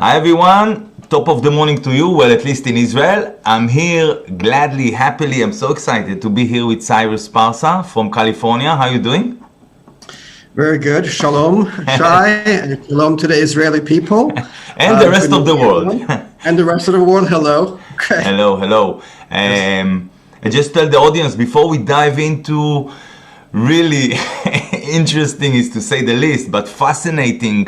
Hi everyone, top of the morning to you, well at least in Israel. I'm here gladly, happily, I'm so excited to be here with Cyrus Parsa from California. How are you doing? Very good. Shalom, Shai, and shalom to the Israeli people. And the rest of the world. And the rest of the world, hello. Okay. Hello. I just tell the audience before we dive into really interesting, is to say the least, but fascinating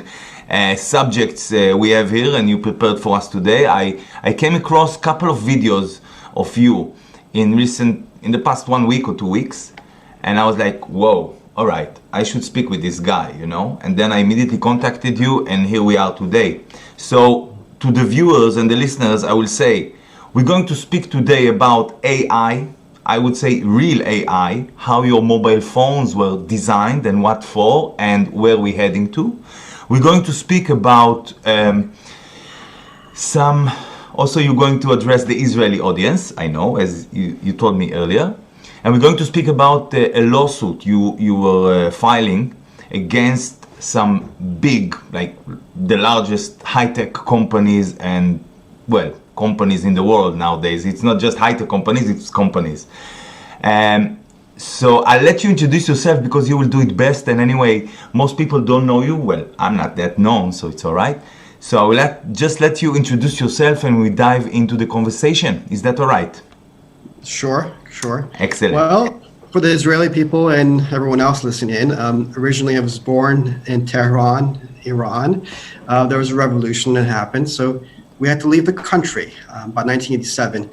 subjects we have here and you prepared for us today. I came across a couple of videos of you in the past 1 week or 2 weeks, and I was like, whoa, all right, I should speak with this guy, you know? And then I immediately contacted you, and here we are today. So to the viewers and the listeners, I will say, we're going to speak today about AI. I would say real AI, how your mobile phones were designed and what for, and where we're heading to. We're going to speak about also you're going to address the Israeli audience, I know, as you told me earlier. And we're going to speak about a lawsuit you were filing against some big, like the largest high-tech companies and, well, companies in the world nowadays. It's not just high-tech companies, it's companies. So I'll let you introduce yourself because you will do it best. And anyway, most people don't know you. Well, I'm not that known, so it's all right. So I will just let you introduce yourself and we dive into the conversation. Is that all right? Sure. Excellent. Well, for the Israeli people and everyone else listening in, originally I was born in Tehran, Iran. There was a revolution that happened, so we had to leave the country about 1987.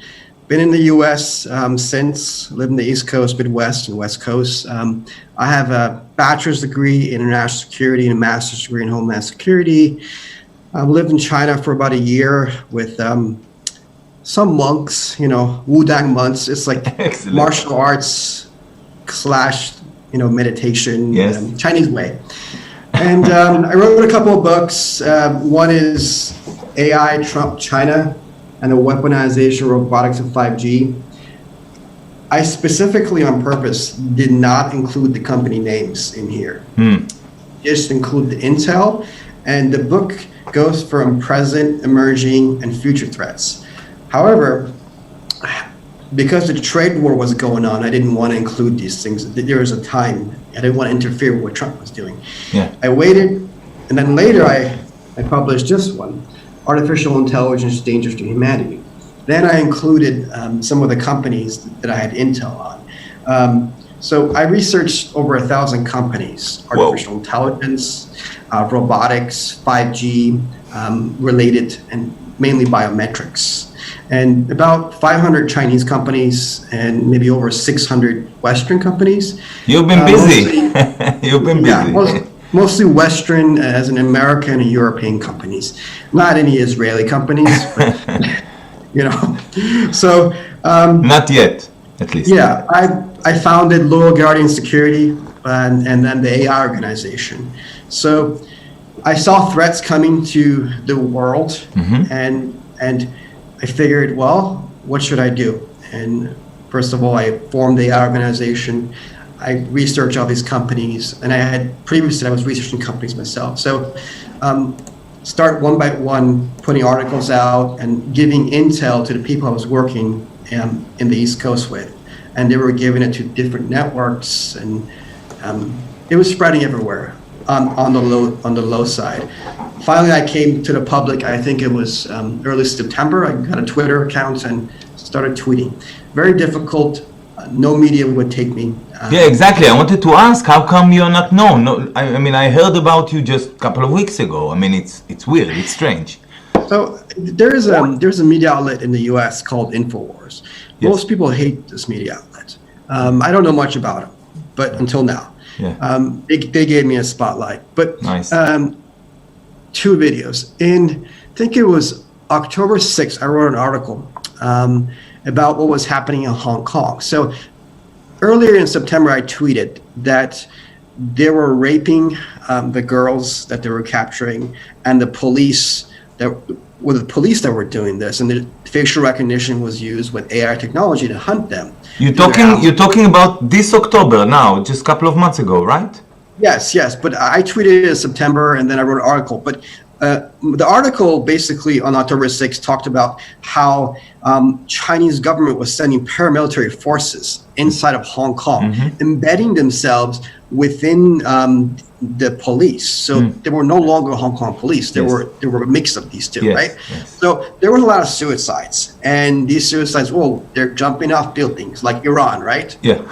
Been in the U.S. Since, lived in the East Coast, Midwest, and West Coast. I have a bachelor's degree in international security and a master's degree in homeland security. I lived in China for about a year with some monks, Wudang monks. It's like martial arts / meditation, yes. Chinese way. And I wrote a couple of books. One is AI, Trump, China, and the weaponization of robotics and 5G. I specifically, on purpose, did not include the company names in here. Just include the intel, and the book goes from present, emerging, and future threats. However, because the trade war was going on, I didn't want to include these things. There was a time I didn't want to interfere with what Trump was doing. Yeah. I waited, and then later I published this one, Artificial Intelligence Dangers to Humanity. Then I included some of the companies that I had intel on. So I researched over 1,000 companies, artificial intelligence, robotics, 5G, related, and mainly biometrics. And about 500 Chinese companies and maybe over 600 Western companies. You've been busy. You've been busy. Yeah, mostly Western, as in American and European companies. Not any Israeli companies, but, So. Not yet, at least. Yeah, I founded Loyal Guardian Security and then the AI organization. So I saw threats coming to the world, and I figured, well, what should I do? And first of all, I formed the AI organization. I researched all these companies, and previously I was researching companies myself. So start one by one, putting articles out and giving intel to the people I was working in the East Coast with. And they were giving it to different networks, and it was spreading everywhere on the low side. Finally, I came to the public, I think it was early September. I got a Twitter account and started tweeting. Very difficult. No media would take me. Yeah, exactly. I wanted to ask, how come you're not known? No, I mean, I heard about you just a couple of weeks ago. I mean, it's weird. It's strange. So there's a media outlet in the U.S. called InfoWars. Yes. Most people hate this media outlet. I don't know much about them, but until now, they gave me a spotlight. But nice. 2 videos. I think it was October 6th, I wrote an article about what was happening in Hong Kong. So earlier in September, I tweeted that they were raping the girls that they were capturing, and the police that were doing this, and the facial recognition was used with AI technology to hunt them. You're talking about this October now, just a couple of months ago, right? Yes, but I tweeted it in September, and then I wrote an article. But The article basically on October 6th talked about how Chinese government was sending paramilitary forces inside of Hong Kong, embedding themselves within the police. So they were no longer Hong Kong police. They were a mix of these two, right? Yes. So there was a lot of suicides, and these suicides, well, they're jumping off buildings like Iran, right? Yeah.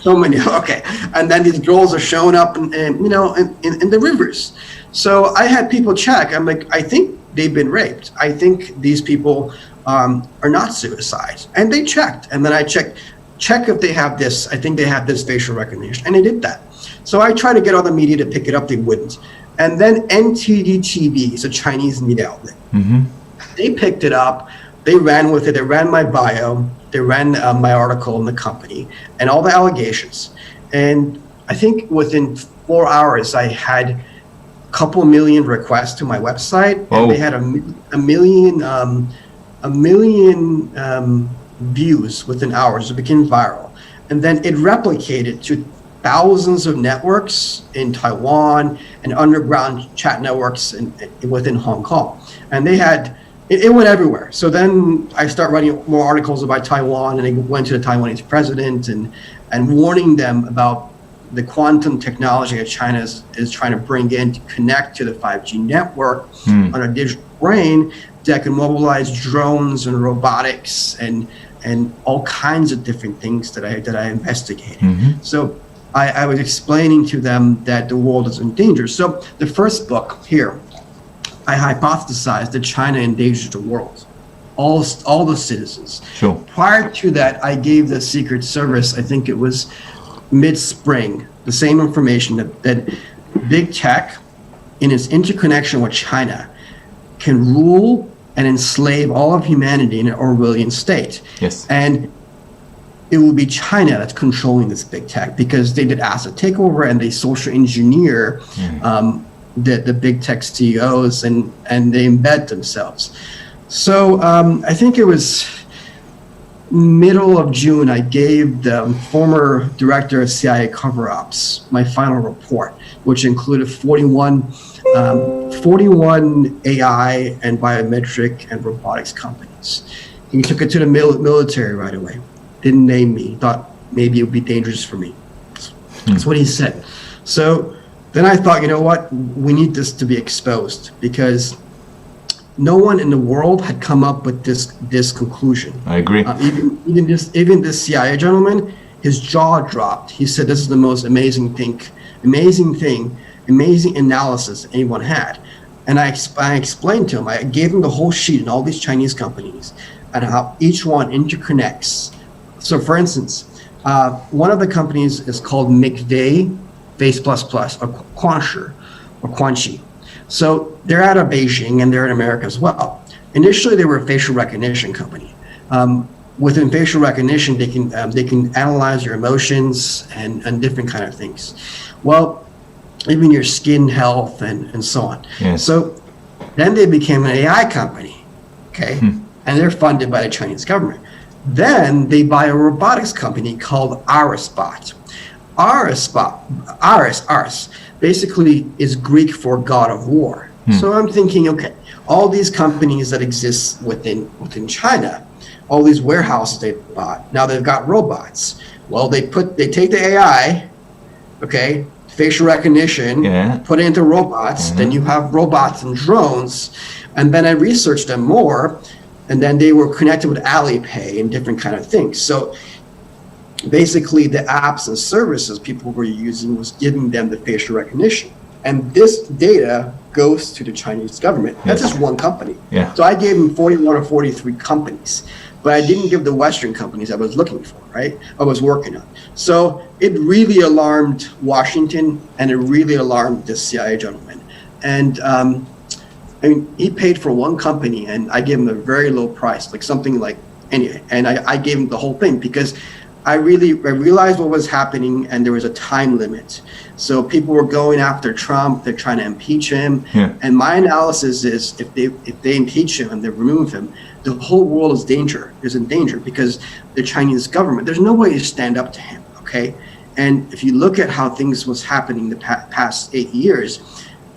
So many, okay. And then these girls are showing up in the rivers. So I had people check. I'm like, I think they've been raped. I think these people are not suicides. And they checked. And then I check if they have this. I think they have this facial recognition. And they did that. So I tried to get all the media to pick it up. They wouldn't. And then NTD TV is a Chinese media outlet. They picked it up. They ran with it. They ran my bio. They ran my article in the company and all the allegations. And I think within 4 hours, I had a couple million requests to my website. And they had a million views within hours. It became viral. And then it replicated to thousands of networks in Taiwan and underground chat networks within Hong Kong. And they had... It went everywhere. So then I start writing more articles about Taiwan, and I went to the Taiwanese president and warning them about the quantum technology that China is trying to bring in to connect to the 5G network on a digital brain that can mobilize drones and robotics and all kinds of different things that I investigated. So I was explaining to them that the world is in danger. So the first book here, I hypothesized that China endangers the world, all the citizens. Sure. Prior to that, I gave the Secret Service, I think it was mid-spring, the same information that big tech, in its interconnection with China, can rule and enslave all of humanity in an Orwellian state. Yes. And it will be China that's controlling this big tech because they did asset takeover and they social engineer the big tech CEOs and they embed themselves. So I think it was middle of June, I gave the former director of CIA cover-ups my final report, which included 41 AI and biometric and robotics companies. He took it to the military right away. Didn't name me. Thought maybe it would be dangerous for me. That's what he said. So then I thought, you know what? We need this to be exposed because no one in the world had come up with this conclusion. I agree. Even this CIA gentleman, his jaw dropped. He said, "This is the most amazing analysis anyone had." And I explained to him. I gave him the whole sheet and all these Chinese companies and how each one interconnects. So, for instance, one of the companies is called McVeigh Face Plus Plus, or Quanxi. So they're out of Beijing and they're in America as well. Initially, they were a facial recognition company. Within facial recognition, they can analyze your emotions and different kind of things. Well, even your skin health and so on. Yes. So then they became an AI company, okay? And they're funded by the Chinese government. Then they buy a robotics company called Arisbot. Aris basically is Greek for God of War. So I'm thinking, okay, all these companies that exist within China, all these warehouses they bought, now they've got robots. Well, they take the AI, okay, facial recognition, put it into robots, then you have robots and drones, and then I researched them more, and then they were connected with Alipay and different kind of things. So basically the apps and services people were using was giving them the facial recognition. And this data goes to the Chinese government. That's just one company. Yeah. So I gave them 41 or 43 companies, but I didn't give the Western companies I was looking for, right? I was working on. So it really alarmed Washington and it really alarmed this CIA gentleman. And I mean, he paid for one company and I gave him a very low price, like something like, anyway, and I gave him the whole thing because I realized what was happening and there was a time limit. So people were going after Trump, they're trying to impeach him. And my analysis is if they impeach him and they remove him, the whole world is in danger because the Chinese government, there's no way to stand up to him, okay? And if you look at how things was happening the past 8 years,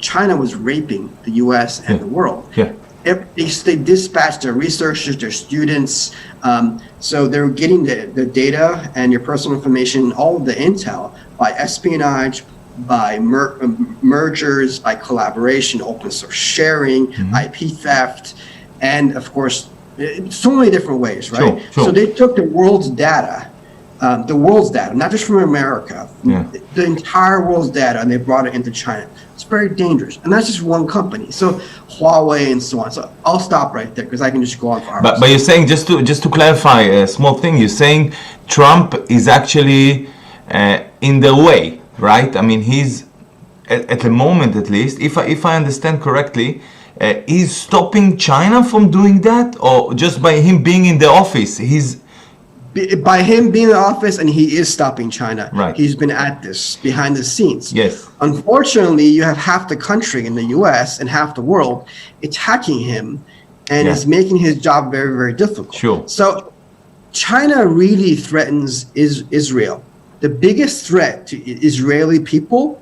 China was raping the U.S. and the world. Yeah. They dispatched their researchers, their students. So they were getting the data and your personal information, all of the intel, by espionage, by mergers, by collaboration, open source sharing, IP theft, and of course, so many different ways, right? Sure. So they took the world's data, not just from America, the entire world's data, and they brought it into China. It's very dangerous, and that's just one company. So Huawei and so on. So I'll stop right there because I can just go on for hours. But you're saying, just to clarify a small thing, you're saying Trump is actually in the way, right? I mean, he's at the moment, at least, if I understand correctly, he's stopping China from doing that, or just by him being in the office, by him being in the office, and he is stopping China. Right. He's been at this behind the scenes. Yes. Unfortunately, you have half the country in the U.S. and half the world attacking him, and is making his job very, very difficult. Sure. So China really threatens Israel. The biggest threat to Israeli people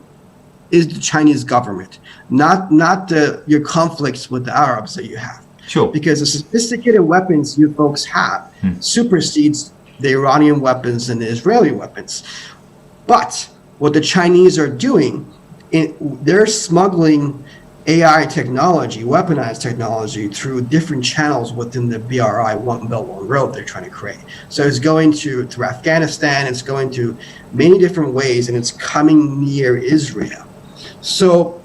is the Chinese government, not your conflicts with the Arabs that you have. Sure. Because the sophisticated weapons you folks have supersedes the Iranian weapons and the Israeli weapons. But what the Chinese are doing, they're smuggling AI technology, weaponized technology, through different channels within the BRI, One Belt, One Road they're trying to create. So it's going through Afghanistan, it's going to many different ways, and it's coming near Israel. So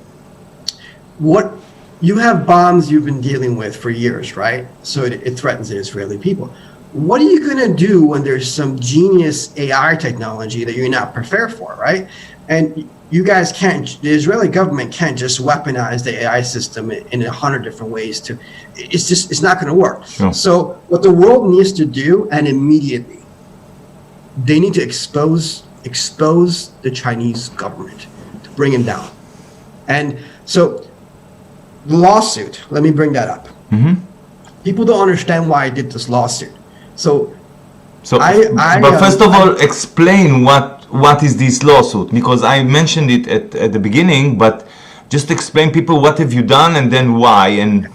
you have bombs you've been dealing with for years, right? So it threatens the Israeli people. What are you going to do when there's some genius AI technology that you're not prepared for, right? And you guys the Israeli government can't just weaponize the AI system in 100 different ways it's not going to work. Sure. So what the world needs to do, and immediately, they need to expose the Chinese government, to bring him down. And so the lawsuit, let me bring that up. People don't understand why I did this lawsuit. But first of all, explain what is this lawsuit, because I mentioned it at the beginning, but just explain people what have you done and then why and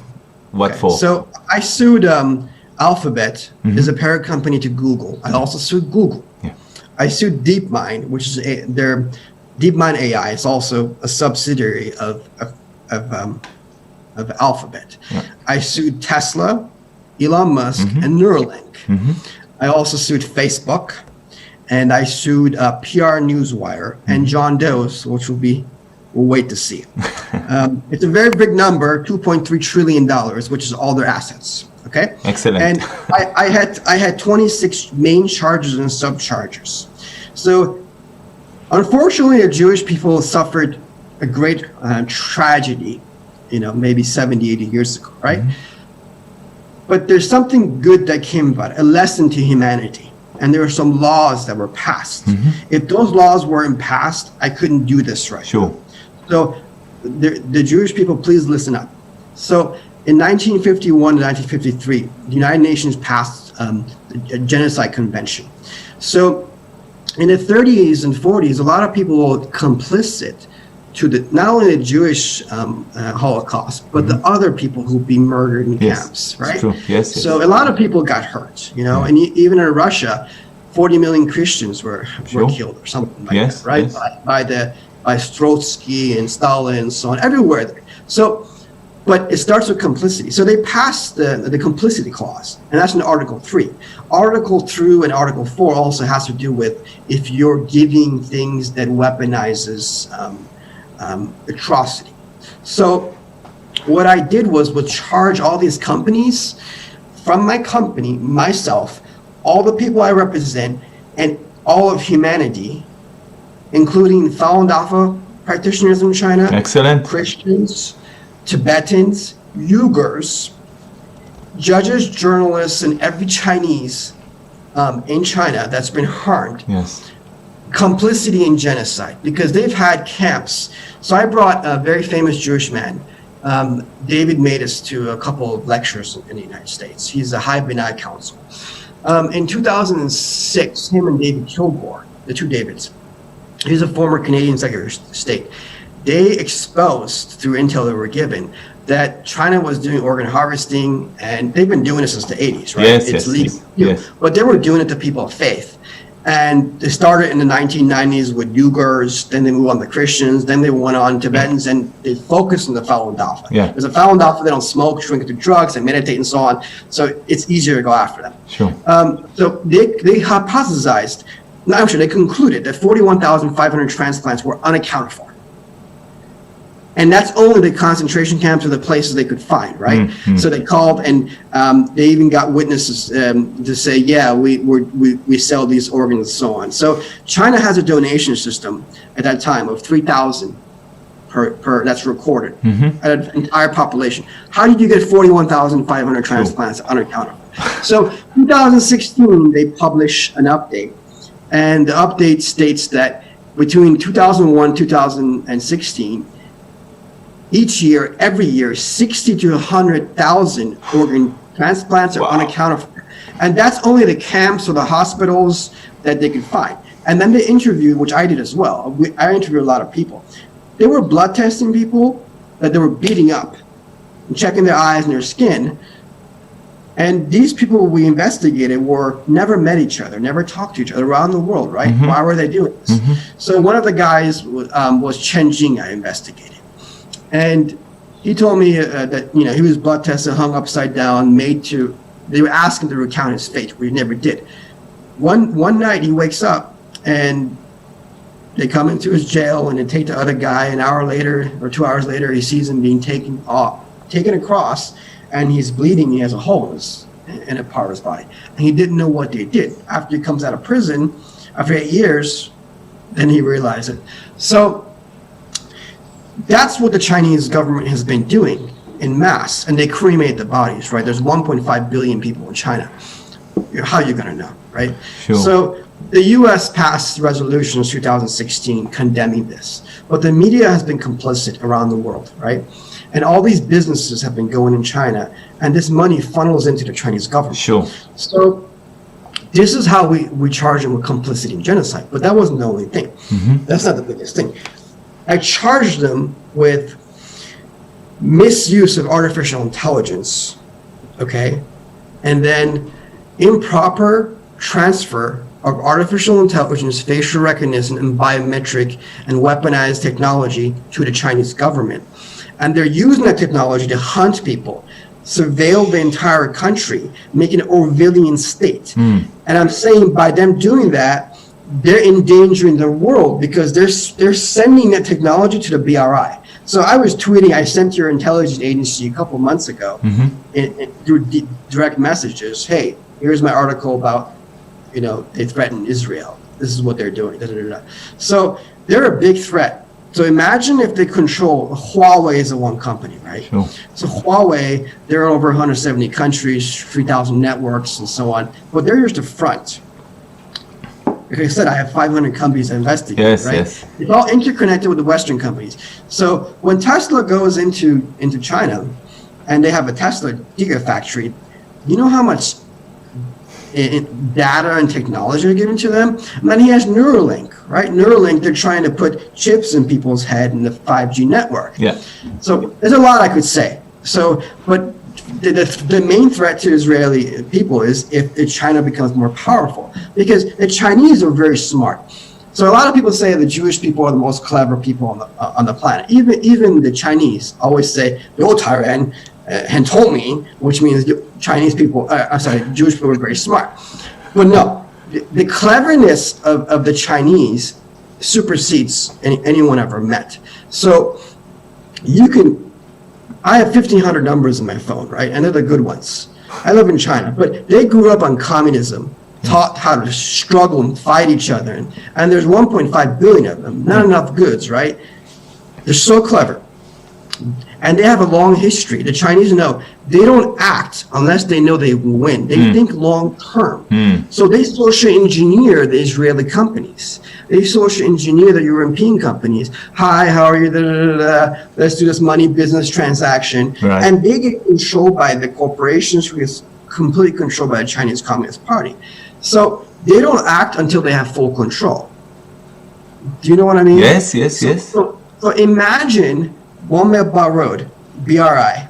what for. So I sued Alphabet, is a parent company to Google. I also sued Google. Yeah. I sued DeepMind, which is their DeepMind AI. It's also a subsidiary of Alphabet. Yeah. I sued Tesla, Elon Musk, and Neuralink. I also sued Facebook, and I sued PR Newswire and John Doe's, which we'll wait to see. It's a very big number, $2.3 trillion, which is all their assets. Okay. Excellent. And I had 26 main charges and subcharges. So, unfortunately, the Jewish people suffered a great tragedy, maybe 70, 80 years ago, right? But there's something good that came about it, a lesson to humanity. And there were some laws that were passed. If those laws weren't passed, I couldn't do this right. Sure. So the Jewish people, please listen up. So in 1951 to 1953, the United Nations passed a genocide convention. So in the 30s and 40s, a lot of people were complicit to not only the Jewish Holocaust, but the other people who've been murdered in camps, right? True. Yes. So a lot of people got hurt, and even in Russia, 40 million Christians were killed or something like that, right? By Trotsky and Stalin and so on, everywhere. So, but it starts with complicity. So they passed the complicity clause, and that's in Article 3. Article 2 and Article 4 also has to do with if you're giving things that weaponizes atrocity. So what I did was charge all these companies, from my company, myself, all the people I represent, and all of humanity, including Falun Dafa practitioners in China, excellent, Christians, Tibetans, Uyghurs, judges, journalists, and every Chinese in China that's been harmed. Yes. Complicity in genocide, because they've had camps. So I brought a very famous Jewish man, David Matus, to a couple of lectures in the United States. He's a high B'nai council. In 2006, him and David Kilgore, the two Davids, he's a former Canadian Secretary of State. they exposed through intel they were given that China was doing organ harvesting, and they've been doing it since the 80s, right? It's legal. Yes. But they were doing it to people of faith. And they started in the 1990s with Uyghurs, then they moved on to Christians, then they went on Tibetans, and they focused on the Falun Dafa. Yeah. There's a Falun Dafa, they don't smoke, drink, do drugs, and meditate and so on. So it's easier to go after them. Sure. So they hypothesized, actually they concluded that 41,500 transplants were unaccounted for. And that's only the concentration camps or the places they could find, right? So they called, and they even got witnesses to say, yeah, we sell these organs and so on. So China has a donation system at that time of 3,000 per that's recorded at an entire population. How did you get 41,500 transplants unaccounted for? So 2016, they publish an update, and the update states that between 2001 2016, each year, every year, 60 to 100,000 organ transplants are unaccounted for. And that's only the camps or the hospitals that they could find. And then they interviewed, which I did as well. I interviewed a lot of people. They were blood testing people that they were beating up and checking their eyes and their skin. And these people we investigated were never met each other, never talked to each other around the world, right? Why were they doing this? So one of the guys was Chen Jing I investigated. And he told me that, he was blood tested, hung upside down, they were asking to recount his fate, but he never did. One night he wakes up and they come into his jail and they take the other guy. An hour later or 2 hours later, he sees him being taken across, and he's bleeding. He has a hole in a part of his body. And he didn't know what they did. After he comes out of prison, after 8 years, then he realized it. So that's what the Chinese government has been doing in mass, and they cremate the bodies, right? There's 1.5 billion people in China. How are you going to know, right? Sure. So the U.S. passed resolutions 2016 condemning this, but the media has been complicit around the world, right? And all these businesses have been going in China, and this money funnels into the Chinese government. Sure. So this is how we charge them with complicity in genocide, but that wasn't the only thing. That's not the biggest thing. I charged them with misuse of artificial intelligence, okay? And then improper transfer of artificial intelligence, facial recognition, and biometric and weaponized technology to the Chinese government. And they're using that technology to hunt people, surveil the entire country, make an Orwellian state. And I'm saying by them doing that, they're endangering the world because they're sending that technology to the BRI. So I was tweeting, I sent your intelligence agency a couple months ago through direct messages, hey, here's my article about, they threaten Israel. This is what they're doing. So they're a big threat. So imagine if they control, Huawei is the one company, right? Sure. So Huawei, they're in over 170 countries, 3,000 networks and so on, but they're just the front. Like I said, I have 500 companies I investigate, right? Yes. It's all interconnected with the Western companies. So when Tesla goes into China and they have a Tesla gigafactory, you know how much data and technology are given to them? And then he has Neuralink, right? Neuralink, they're trying to put chips in people's head in the 5G network. Yeah. So there's a lot I could say. So, but the main threat to Israeli people is if China becomes more powerful, because the Chinese are very smart. So a lot of people say the Jewish people are the most clever people on the planet. Even the Chinese always say, "Taiwan and told me," which means Chinese people, Jewish people are very smart. But no, the cleverness of the Chinese supersedes anyone ever met. So I have 1,500 numbers in my phone, right? And they're the good ones. I live in China, but they grew up on communism, taught how to struggle and fight each other. And there's 1.5 billion of them, not enough goods, right? They're so clever. And they have a long history. The Chinese know they don't act unless they know they will win. They think long term. So they social engineer the Israeli companies. They social engineer the European companies. Hi, how are you? Let's do this money business transaction. Right. And they get controlled by the corporations, who is completely controlled by the Chinese Communist Party. So they don't act until they have full control. Do you know what I mean? Yes. So So imagine One Belt Road, BRI,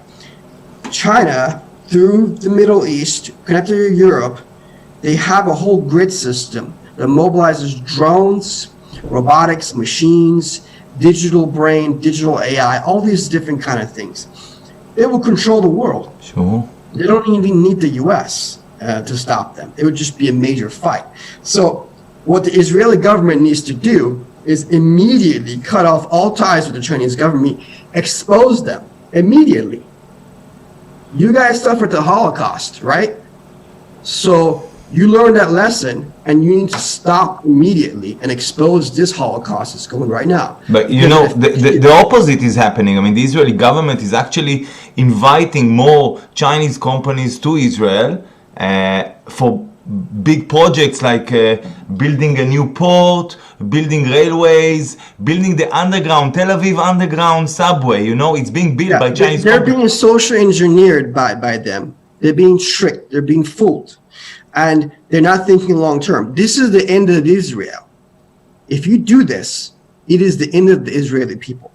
China through the Middle East, connected to Europe. They have a whole grid system that mobilizes drones, robotics, machines, digital brain, digital AI, all these different kind of things. It will control the world. Sure. They don't even need the U.S. To stop them. It would just be a major fight. So what the Israeli government needs to do is immediately cut off all ties with the Chinese government, expose them immediately. You guys suffered the Holocaust, right? So you learned that lesson, and you need to stop immediately and expose this Holocaust that's going right now. But you know, the opposite is happening. I mean, the Israeli government is actually inviting more Chinese companies to Israel for big projects like building a new port, building railways, building the underground, Tel Aviv underground subway. You know, it's being built by Chinese They're companies. being social engineered by them. They're being tricked. They're being fooled. And they're not thinking long term. This is the end of Israel. If you do this, it is the end of the Israeli people.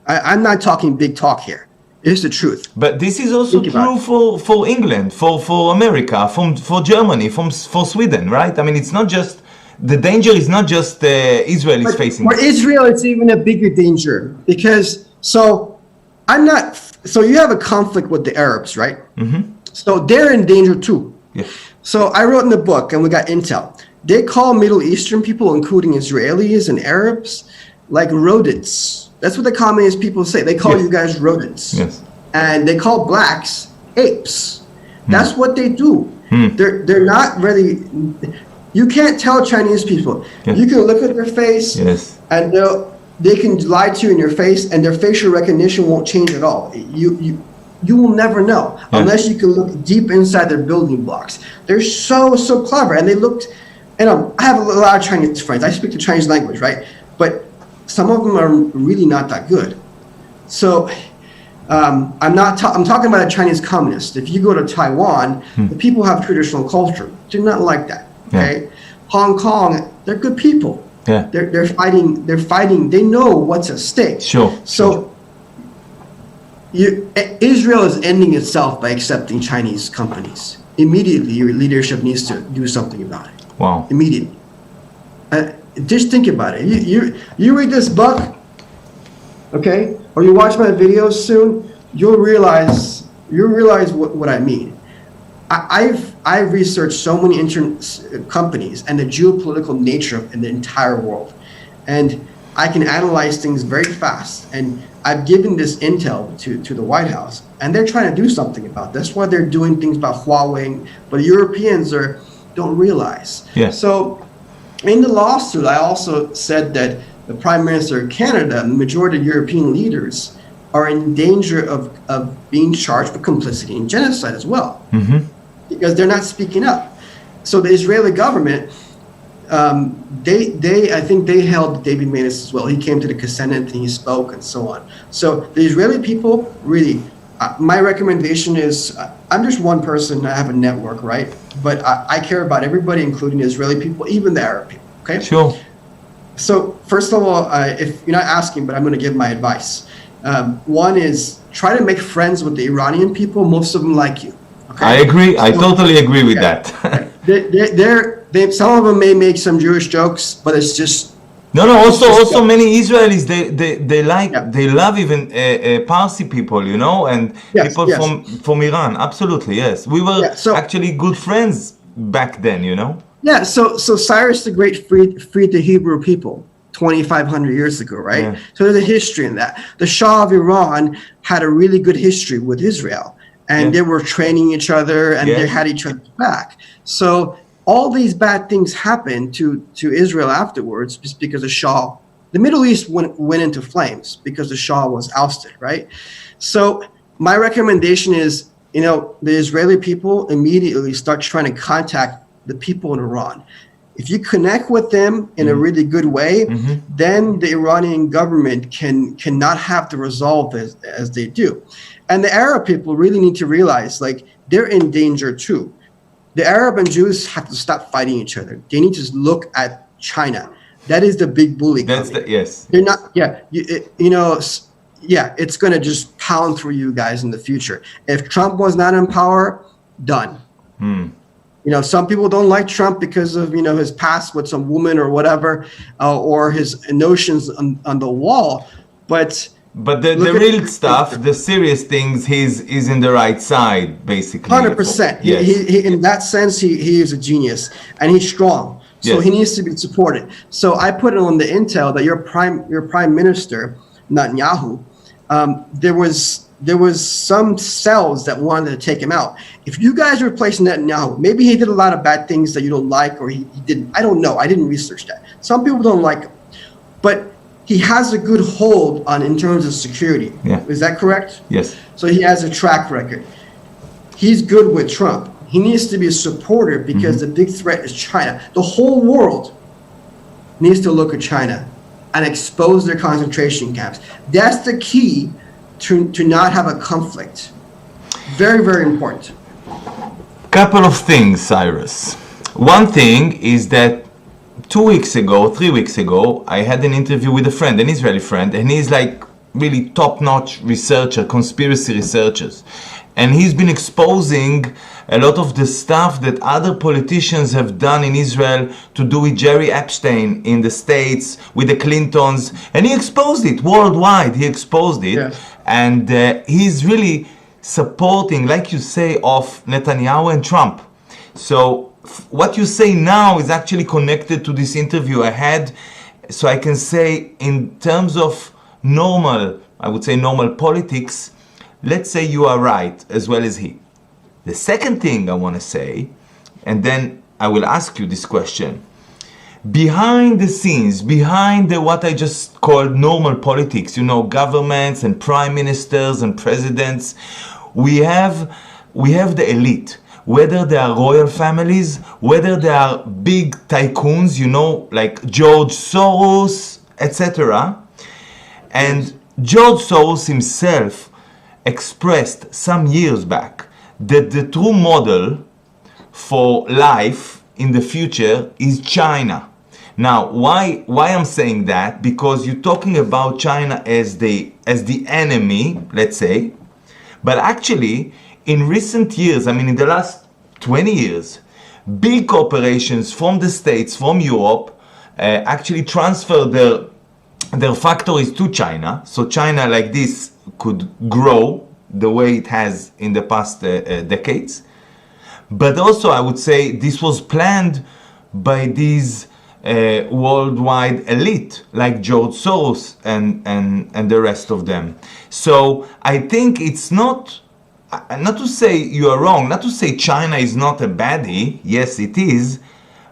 I'm not talking big talk here. It's the truth. But this is also true for England, for America, for Germany, for Sweden, right? I mean, it's not just, the danger is not just Israel is facing. For Israel, it's even a bigger danger because, so you have a conflict with the Arabs, right? Mm-hmm. So they're in danger too. Yeah. So I wrote in the book, and we got intel. They call Middle Eastern people, including Israelis and Arabs, like rodents. That's what the communist people say. They call you guys rodents. Yes. And they call blacks apes. That's what they do. They're not really. You can't tell Chinese people. Yes. You can look at their face, Yes. and they can lie to you in your face, and their facial recognition won't change at all. You will never know unless you can look deep inside their building blocks. They're so clever, and they looked. And I have a lot of Chinese friends. I speak the Chinese language, right? But some of them are really not that good. So I'm talking about a Chinese communist. If you go to Taiwan, the people have traditional culture. They're not like that. Okay, Hong Kong, they're good people. Yeah. They're fighting. They know what's at stake. Sure. So. Israel is ending itself by accepting Chinese companies. Immediately, your leadership needs to do something about it. Wow. Immediately. Just think about it. You read this book, okay, or you watch my videos soon, you'll realize what I mean. I've researched so many companies and the geopolitical nature in the entire world, and I can analyze things very fast. And I've given this intel to the White House, and they're trying to do something about this. That's why they're doing things about Huawei, but Europeans don't realize. Yeah. So in the lawsuit, I also said that the Prime Minister of Canada and the majority of European leaders are in danger of being charged with complicity in genocide as well, because they're not speaking up. So the Israeli government, I think they held David Manis as well. He came to the Knesset and he spoke and so on. So the Israeli people, really, my recommendation is, I'm just one person. I have a network, right? But I care about everybody, including the Israeli people, even the Arab people. Okay. Sure. So first of all, if you're not asking, but I'm going to give my advice. One is try to make friends with the Iranian people. Most of them like you. Okay? I agree. I totally agree with that. Some of them may make some Jewish jokes, but it's just Also many Israelis they love even Parsi people, you know, and people from Iran. Absolutely, yes. We were actually good friends back then, you know. Yeah. So Cyrus the Great freed the Hebrew people 2,500 years ago, right? Yeah. So there's a history in that. The Shah of Iran had a really good history with Israel, and they were training each other, and they had each other's back. So all these bad things happened to Israel afterwards, just because the Middle East went into flames because the Shah was ousted, right? So my recommendation is, the Israeli people immediately start trying to contact the people in Iran. If you connect with them in a really good way, then the Iranian government cannot have the resolve as they do. And the Arab people really need to realize, they're in danger too. The Arab and Jews have to stop fighting each other. They need to look at China That is the big bully. That's coming. yes. They're not. Yeah, yeah. It's going to just pound through you guys in the future. If Trump was not in power, done. Some people don't like Trump because of his past with some woman or whatever, or his notions on the wall. But the real stuff, the serious things, he's in the right side, basically. 100%. Yes. He in that sense, he is a genius, and he's strong. So Yes. he needs to be supported. So I put it on the intel that your prime minister, Netanyahu, there was some cells that wanted to take him out. If you guys replace Netanyahu, maybe he did a lot of bad things that you don't like, or he didn't. I don't know. I didn't research that. Some people don't like him, but he has a good hold in terms of security. Yeah. Is that correct? Yes. So he has a track record. He's good with Trump. He needs to be a supporter because the big threat is China. The whole world needs to look at China and expose their concentration camps. That's the key to not have a conflict. Very, very important. Couple of things, Cyrus. One thing is that 3 weeks ago, I had an interview with a friend, an Israeli friend, and he's like really top-notch researcher, conspiracy researchers. And he's been exposing a lot of the stuff that other politicians have done in Israel to do with Jerry Epstein in the States, with the Clintons. And he exposed it worldwide. He exposed it. Yeah. And he's really supporting, like you say, of Netanyahu and Trump. So what you say now is actually connected to this interview I had. So I can say in terms of normal politics, let's say you are right as well as he. The second thing I want to say, and then I will ask you this question. Behind the scenes, behind what I just called normal politics, governments and prime ministers and presidents, we have the elite. Whether they are royal families, whether they are big tycoons, like George Soros, etc. And George Soros himself expressed some years back that the true model for life in the future is China. Now, why I'm saying that? Because you're talking about China as the enemy, let's say, but actually in recent years, in the last 20 years, big corporations from the States, from Europe, actually transfer their factories to China. So China like this could grow the way it has in the past decades. But also I would say this was planned by these worldwide elite like George Soros and the rest of them. So I think it's not to say you are wrong, not to say China is not a baddie. Yes, it is.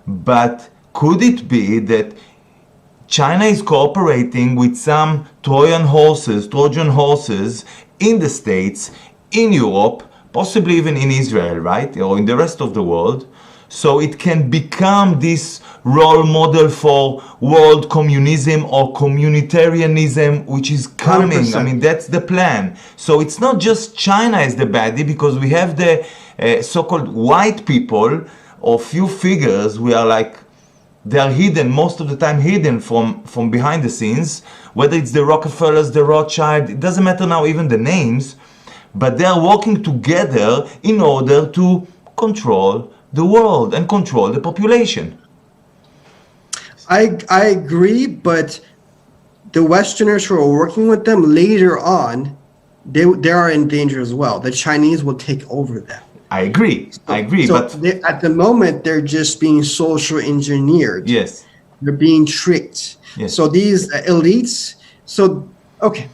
But could it be that China is cooperating with some Trojan horses in the States, in Europe, possibly even in Israel, right? Or in the rest of the world. So it can become this role model for world communism or communitarianism, which is coming. 100%. That's the plan. So it's not just China as the baddie, because we have the so-called white people or few figures. We are like, they are hidden, most of the time hidden from behind the scenes, whether it's the Rockefellers, the Rothschild, it doesn't matter now even the names, but they are working together in order to control the world and control the population. I agree, but the Westerners who are working with them later on, they are in danger as well. The Chinese will take over them. I agree, So but at the moment, they're just being social engineered. yes, They're being tricked. Yes. So these elites, okay.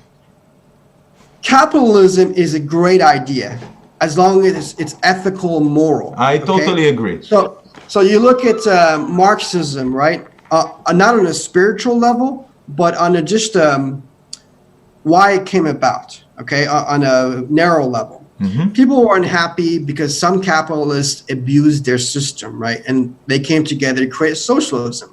Capitalism is a great idea as long as it's ethical and moral. I okay? totally agree. So you look at Marxism, right? Not on a spiritual level, but on just why it came about, okay? On a narrow level. Mm-hmm. People were unhappy because some capitalists abused their system, right? And they came together to create socialism.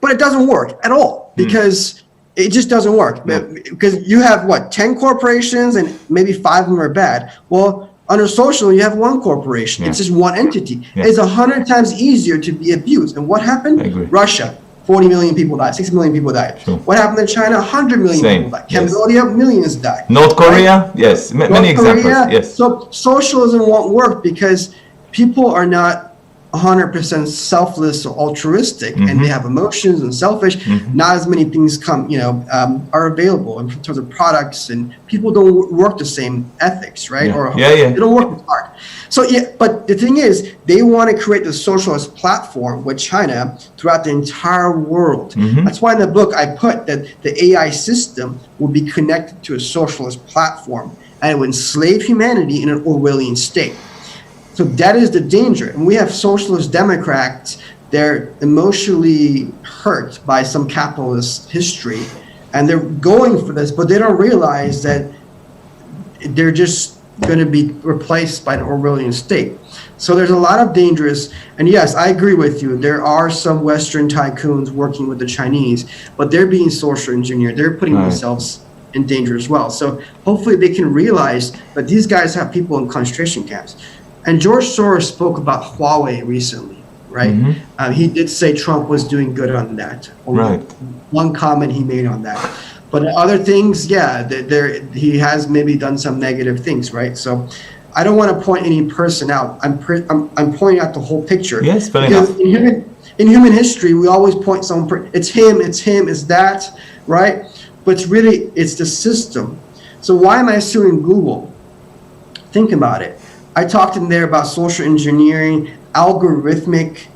But it doesn't work at all because it just doesn't work. No. Because you have, 10 corporations and maybe 5 of them are bad. Well, under socialism, you have one corporation. Yeah. It's just one entity. Yeah. It's 100 times easier to be abused. And what happened? I agree. Russia. 40 million people died, 60 million people died. Sure. What happened in China? 100 million Same, people died. yes. Cambodia, millions died. North Korea, right? yes, many North examples, Korea. yes. So socialism won't work because people are not 100% selfless or altruistic, and they have emotions and selfish. Not as many things are available in terms of products, and people don't work the same ethics, right? They don't work as hard. So but the thing is, they want to create the socialist platform with China throughout the entire world. That's why in the book I put that the AI system will be connected to a socialist platform, and it would enslave humanity in an Orwellian state. So that is the danger. And we have socialist Democrats, they're emotionally hurt by some capitalist history, and they're going for this, but they don't realize that they're just going to be replaced by an Orwellian state. So there's a lot of dangerous, and yes, I agree with you. There are some Western tycoons working with the Chinese, but they're being social engineered. They're putting themselves in danger as well. So hopefully they can realize that these guys have people in concentration camps. And George Soros spoke about Huawei recently, right? He did say Trump was doing good on that. Only one comment he made on that. But other things, he has maybe done some negative things, right? So I don't want to point any person out. I'm pointing out the whole picture. Yes, fair enough. In human history, we always point someone. It's him. It's that, right? But it's the system. So why am I suing Google? Think about it. I talked in there about social engineering, algorithmic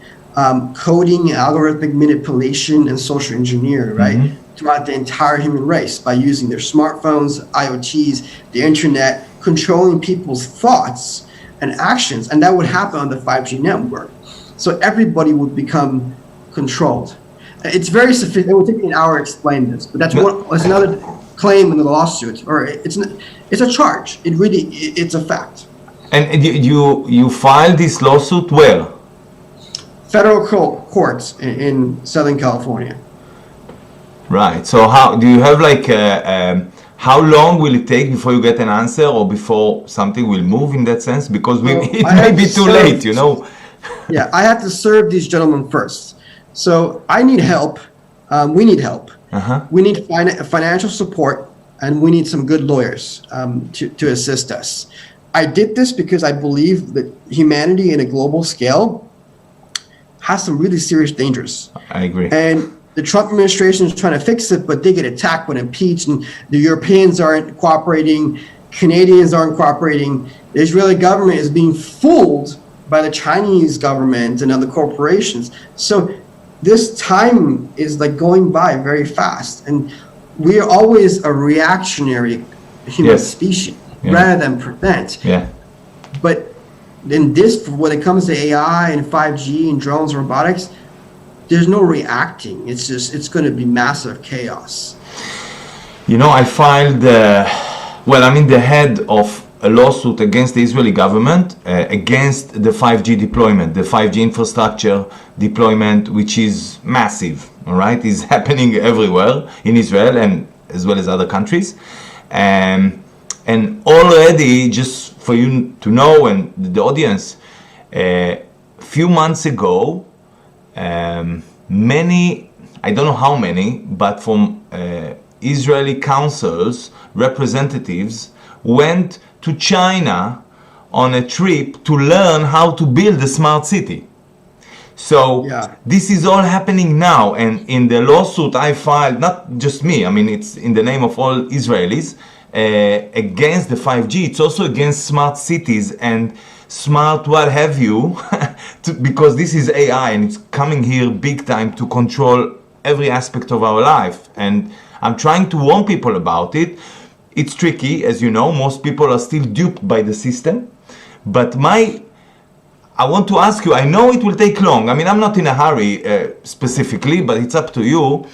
coding, algorithmic manipulation, and social engineering, right? Throughout the entire human race by using their smartphones, IoTs, the internet, controlling people's thoughts and actions. And that would happen on the 5G network. So everybody would become controlled. It's very sophisticated. It will take me an hour to explain this, but that's another claim in the lawsuit, or it's a charge. It's a fact. And you filed this lawsuit where? Federal courts in Southern California. Right. So how do you have how long will it take before you get an answer, or before something will move in that sense? Because it may be too late, you know. Yeah, I have to serve these gentlemen first. So I need help. We need help. We need financial support, and we need some good lawyers to assist us. I did this because I believe that humanity in a global scale has some really serious dangers. I agree. And the Trump administration is trying to fix it, but they get attacked when impeached, and the Europeans aren't cooperating, Canadians aren't cooperating. The Israeli government is being fooled by the Chinese government and other corporations. So this time is going by very fast, and we are always a reactionary human species. Rather than prevent. But in this, when it comes to AI and 5G and drones and robotics, there's no reacting. It's going to be massive chaos. You know, I filed, I'm the head of a lawsuit against the Israeli government, against the 5G deployment, the 5G infrastructure deployment, which is massive, all right? Is happening everywhere in Israel and as well as other countries. And already, just for you to know and the audience, a few months ago, many, I don't know how many, but from Israeli councils, representatives went to China on a trip to learn how to build a smart city. So this is all happening now, and in the lawsuit I filed, not just me, I mean it's in the name of all Israelis, against the 5G. It's also against smart cities and smart what have you, because this is AI and it's coming here big time to control every aspect of our life. And I'm trying to warn people about it. It's tricky, as you know, most people are still duped by the system. But I want to ask you, I know it will take long. I mean, I'm not in a hurry specifically, but it's up to you.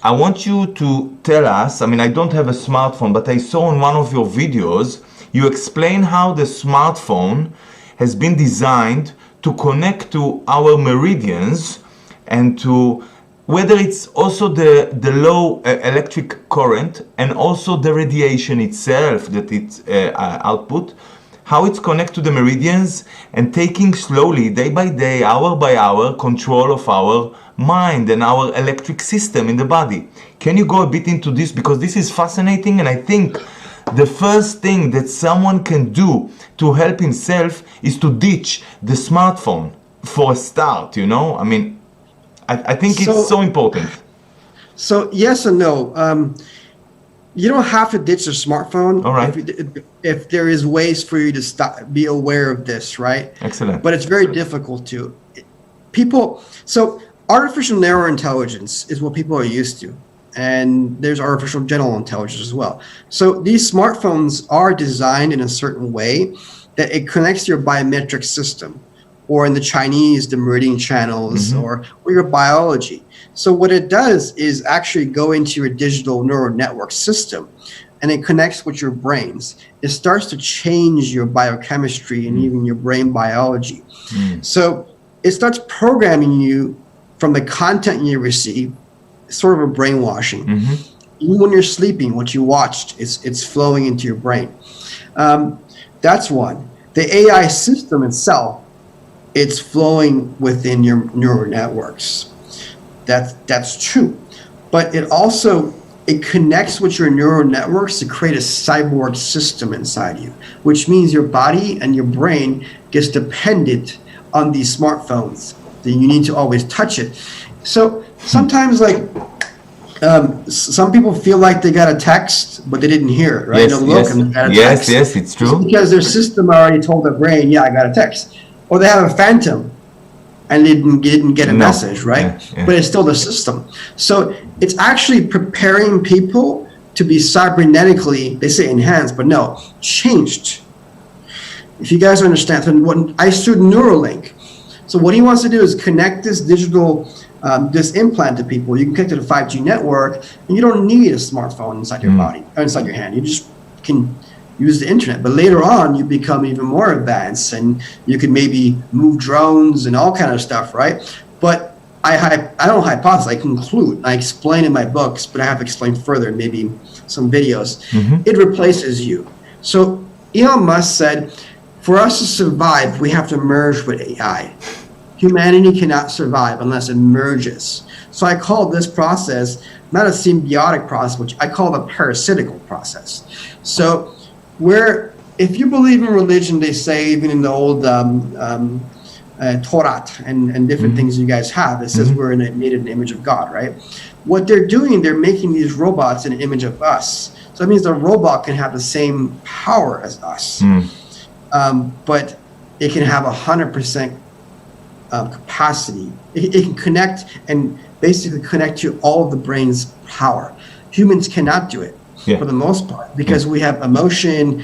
I want you to tell us, I mean, I don't have a smartphone, but I saw in one of your videos, you explain how the smartphone has been designed to connect to our meridians and to whether it's also the low electric current and also the radiation itself that it output, how it's connected to the meridians and taking slowly, day by day, hour by hour, control of our mind and our electric system in the body. Can you go a bit into this? Because this is fascinating, and I think the first thing that someone can do to help himself is to ditch the smartphone for a start, you know? I mean, I think it's so important. So yes and no. You don't have to ditch the smartphone. All right. If there is ways for you to be aware of this, right? Excellent. But it's very difficult to. So artificial narrow intelligence is what people are used to. And there's artificial general intelligence as well. So these smartphones are designed in a certain way that it connects to your biometric system, or in the Chinese, the meridian channels, or your biology. So what it does is actually go into your digital neural network system, and it connects with your brains. It starts to change your biochemistry and even your brain biology. So it starts programming you from the content you receive, sort of a brainwashing. Even when you're sleeping, what you watched, it's flowing into your brain. That's one. The AI system itself, it's flowing within your neural networks. That's true. But it connects with your neural networks to create a cyborg system inside you, which means your body and your brain gets dependent on these smartphones. Then you need to always touch it. So sometimes, like, some people feel like they got a text, but they didn't hear it, right? Yes, it's true. It's because their system already told their brain, yeah, I got a text. Or they have a phantom and they didn't get a message, right? But it's still the system. So it's actually preparing people to be cybernetically, they say enhanced, but no, changed. If you guys understand, so what I studied Neuralink. So what he wants to do is connect this digital, this implant to people. You can connect to the 5G network, and you don't need a smartphone inside your body, or inside your hand. You just can use the internet. But later on, you become even more advanced, and you can maybe move drones and all kind of stuff, right? But I don't hypothesize, I conclude. I explain in my books, but I have to explain further, maybe some videos. It replaces you. So Elon Musk said, for us to survive, we have to merge with AI. Humanity cannot survive unless it merges. So I call this process not a symbiotic process, which I call the parasitical process. So if you believe in religion, they say, even in the old Torah and different things you guys have, it says we're made in the image of God, right? What they're doing, they're making these robots in the image of us. So that means the robot can have the same power as us, but it can have 100% capacity. It can connect and basically connect to all of the brain's power. Humans cannot do it for the most part, because we have emotion,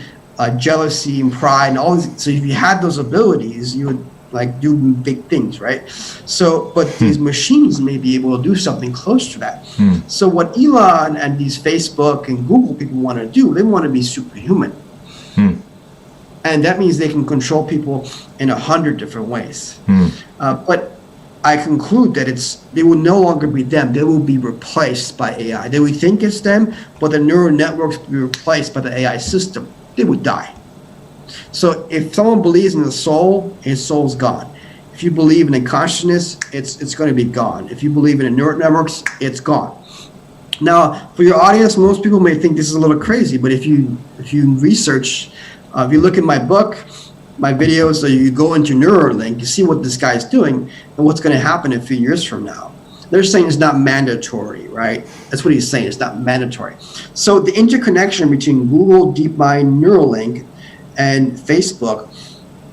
jealousy, and pride, and all these. So if you had those abilities, you would like do big things, right? So, but these machines may be able to do something close to that. So what Elon and these Facebook and Google people want to do, they want to be superhuman. And that means they can control people in 100 different ways. But I conclude that they will no longer be them. They will be replaced by AI. They would think it's them, but the neural networks will be replaced by the AI system. They would die. So if someone believes in the soul, his soul's gone. If you believe in a consciousness, it's going to be gone. If you believe in the neural networks, it's gone. Now, for your audience, most people may think this is a little crazy, but if you research, if you look at my book, my videos, so you go into Neuralink, you see what this guy's doing and what's going to happen a few years from now. They're saying it's not mandatory, right? That's what he's saying. It's not mandatory. So the interconnection between Google, DeepMind, Neuralink, and Facebook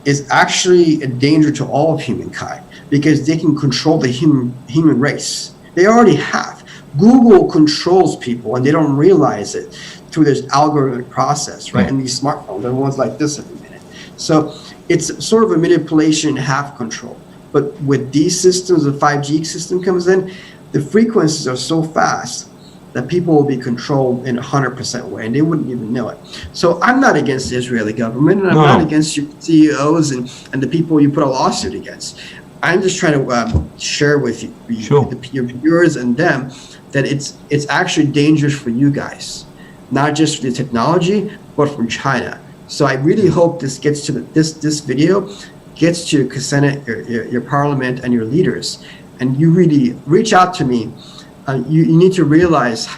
is actually a danger to all of humankind, because they can control the human race. They already have. Google controls people, and they don't realize it through this algorithmic process, right? And these smartphones, they're ones like this every minute. So it's sort of a manipulation, half control. But with these systems, the 5G system comes in, the frequencies are so fast that people will be controlled in 100% way, and they wouldn't even know it. So I'm not against the Israeli government, and I'm not against your CEOs and the people you put a lawsuit against. I'm just trying to share with you, your viewers and them, that it's actually dangerous for you guys, not just for the technology, but from China. So I really hope this gets to this video gets to Senate, your parliament, and your leaders, and you really reach out to me, you need to realize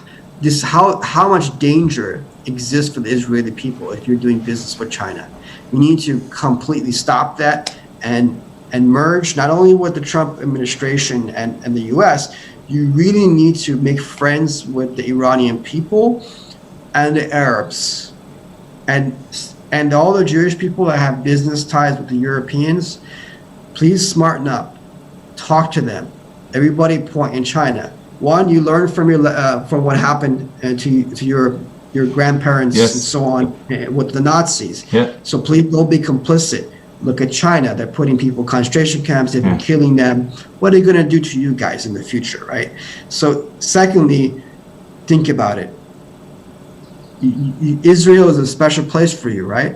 this how much danger exists for the Israeli people if you're doing business with China. You need to completely stop that and merge not only with the Trump administration and the US, you really need to make friends with the Iranian people and the Arabs and all the Jewish people that have business ties with the Europeans. Please smarten up, talk to them. Everybody point in China. One, you learn from from what happened to your grandparents yes. and so on with the Nazis. Yeah. So please don't be complicit. Look at China. They're putting people in concentration camps. They've been killing them. What are they going to do to you guys in the future, right? So secondly, think about it. Israel is a special place for you, right?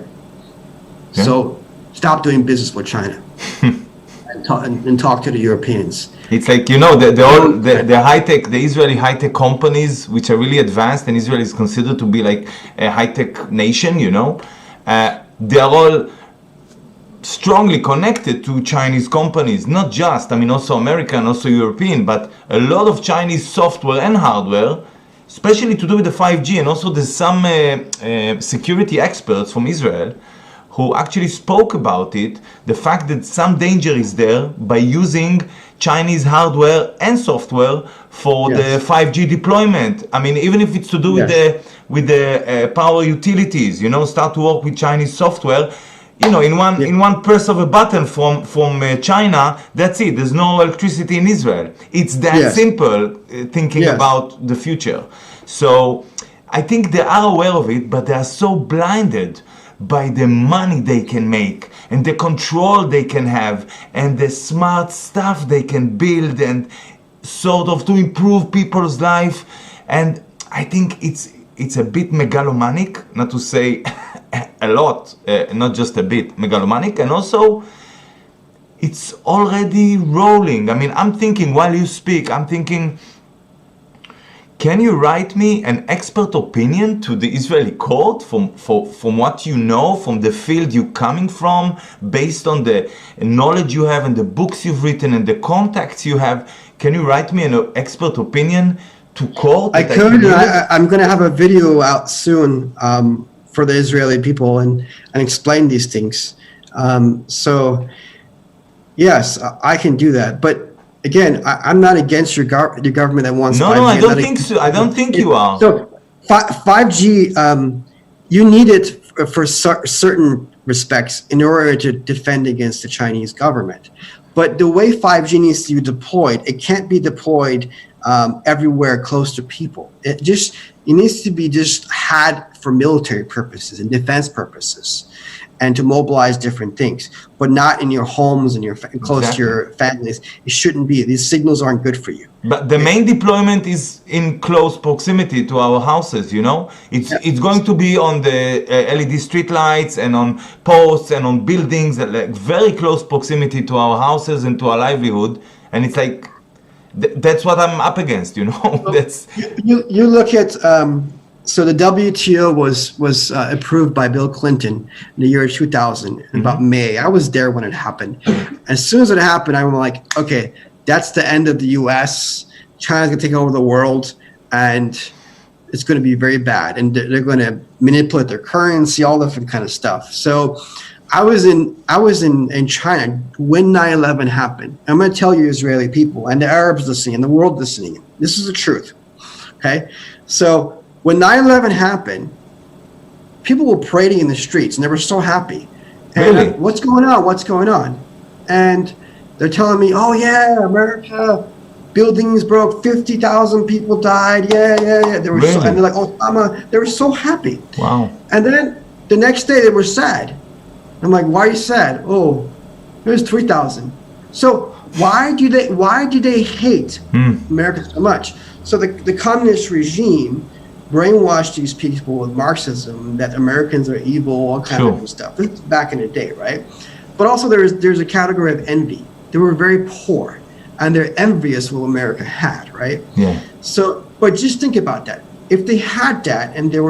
Yeah. So stop doing business with China and talk to the Europeans. It's like, the high-tech, the Israeli high-tech companies, which are really advanced, and Israel is considered to be like a high-tech nation, they are all strongly connected to Chinese companies, not just, also American, also European, but a lot of Chinese software and hardware, especially to do with the 5G, and also there's some security experts from Israel who actually spoke about it, the fact that some danger is there by using Chinese hardware and software for the 5G deployment. Even if it's to do with the power utilities, start to work with Chinese software. In one press of a button from China, that's it. There's no electricity in Israel. It's that simple, thinking about the future. So I think they are aware of it, but they are so blinded by the money they can make and the control they can have and the smart stuff they can build and sort of to improve people's life. And I think it's a bit megalomaniac, not to say a lot, not just a bit megalomaniac, and also it's already rolling. I'm thinking while you speak, can you write me an expert opinion to the Israeli court from what you know, from the field you're coming from, based on the knowledge you have and the books you've written and the contacts you have? Can you write me an expert opinion to court? I could. I'm going to have a video out soon for the Israeli people and explain these things. So yes, I can do that. But again, I'm not against your government that wants 5G. No, I don't think so. I don't think you are. So 5G, you need it for certain respects in order to defend against the Chinese government. But the way 5G needs to be deployed, it can't be deployed everywhere close to people. It needs to be just had for military purposes and defense purposes, and to mobilize different things, but not in your homes and close to your families. It shouldn't be. These signals aren't good for you. But the main deployment is in close proximity to our houses, It's going to be on the LED street lights and on posts and on buildings, like very close proximity to our houses and to our livelihood. And it's like, that's what I'm up against, That's you look at so the WTO was approved by Bill Clinton in the year 2000, in about May. I was there when it happened. As soon as it happened, I'm like, okay, that's the end of the U.S. China's gonna take over the world, and it's gonna be very bad. And they're gonna manipulate their currency, all different kind of stuff. So I was in China when 9/11 happened. I'm gonna tell you, Israeli people and the Arabs listening and the world listening, this is the truth. Okay, so when 9/11 happened, people were parading in the streets and they were so happy. And really? What's going on? What's going on? And they're telling me, oh yeah, America, buildings broke, 50,000 people died. Yeah. They were really? And they're like, Obama, they were so happy. Wow. And then the next day they were sad. I'm like, why are you sad? Oh, there's 3,000. So why do they hate America so much? So the communist regime brainwashed these people with Marxism that Americans are evil, all kind of stuff. This is back in the day, right? But also there's a category of envy. They were very poor, and they're envious of what America had, right? Yeah. So, but just think about that. If they had that, and they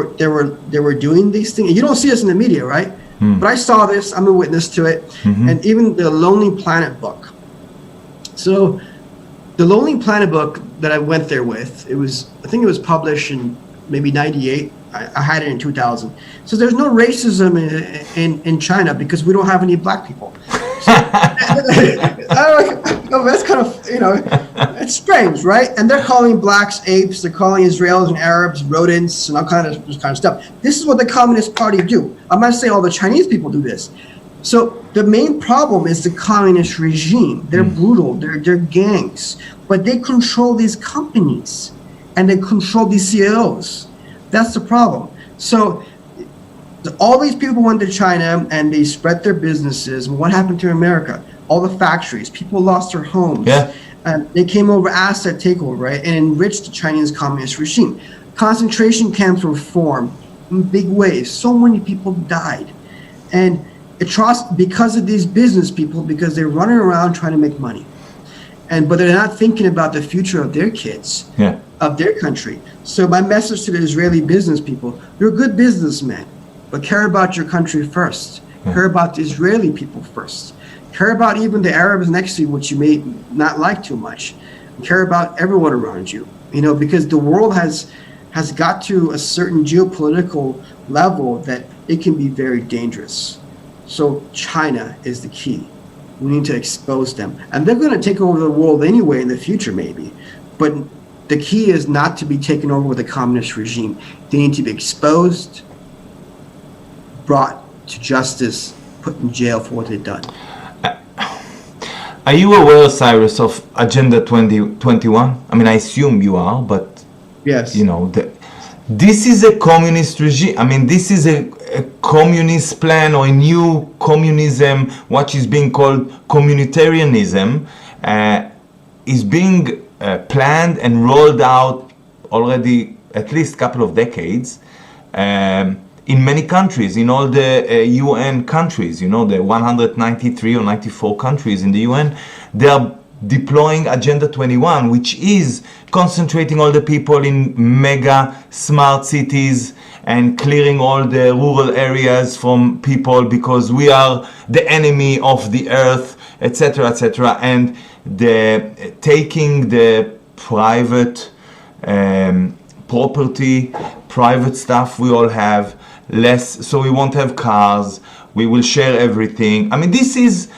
were doing these things, you don't see this in the media, right? But I saw this. I'm a witness to it, and even the Lonely Planet book. So, The Lonely Planet book that I went there with, I think it was published in maybe 98. I had it in 2000. So there's no racism in China because we don't have any black people. So, that's kind of, it's strange, right? And they're calling blacks apes, they're calling Israelis and Arabs rodents and all kind of stuff. This is what the Communist Party do. I'm not saying all the Chinese people do this. So the main problem is the communist regime. They're brutal, they're gangs, but they control these companies and they control these CEOs. That's the problem. So all these people went to China and they spread their businesses. And what happened to America? All the factories, people lost their homes. Yeah. And they came over, asset takeover, right, and enriched the Chinese communist regime. Concentration camps were formed in big waves. So many people died. And because of these business people, because they're running around trying to make money. But they're not thinking about the future of their kids, of their country. So my message to the Israeli business people, you're good businessmen, but care about your country first. Care about the Israeli people first. Care about even the Arabs next to you, which you may not like too much. Care about everyone around you, because the world has got to a certain geopolitical level that it can be very dangerous. So China is the key. We need to expose them. And they're going to take over the world anyway in the future, maybe. But the key is not to be taken over with a communist regime. They need to be exposed, brought to justice, put in jail for what they've done. Are you aware, Cyrus, of Agenda 2021? I mean, I assume you are, but yes, this is a communist regime. I mean, this is a communist plan or a new communism, what is being called communitarianism, is being planned and rolled out already at least a couple of decades in many countries, in all the UN countries, the 193 or 94 countries in the UN. They are deploying Agenda 21, which is concentrating all the people in mega smart cities and clearing all the rural areas from people because we are the enemy of the earth, etc., etc. And taking the private property, private stuff we all have, less, so we won't have cars, we will share everything. I mean, this is,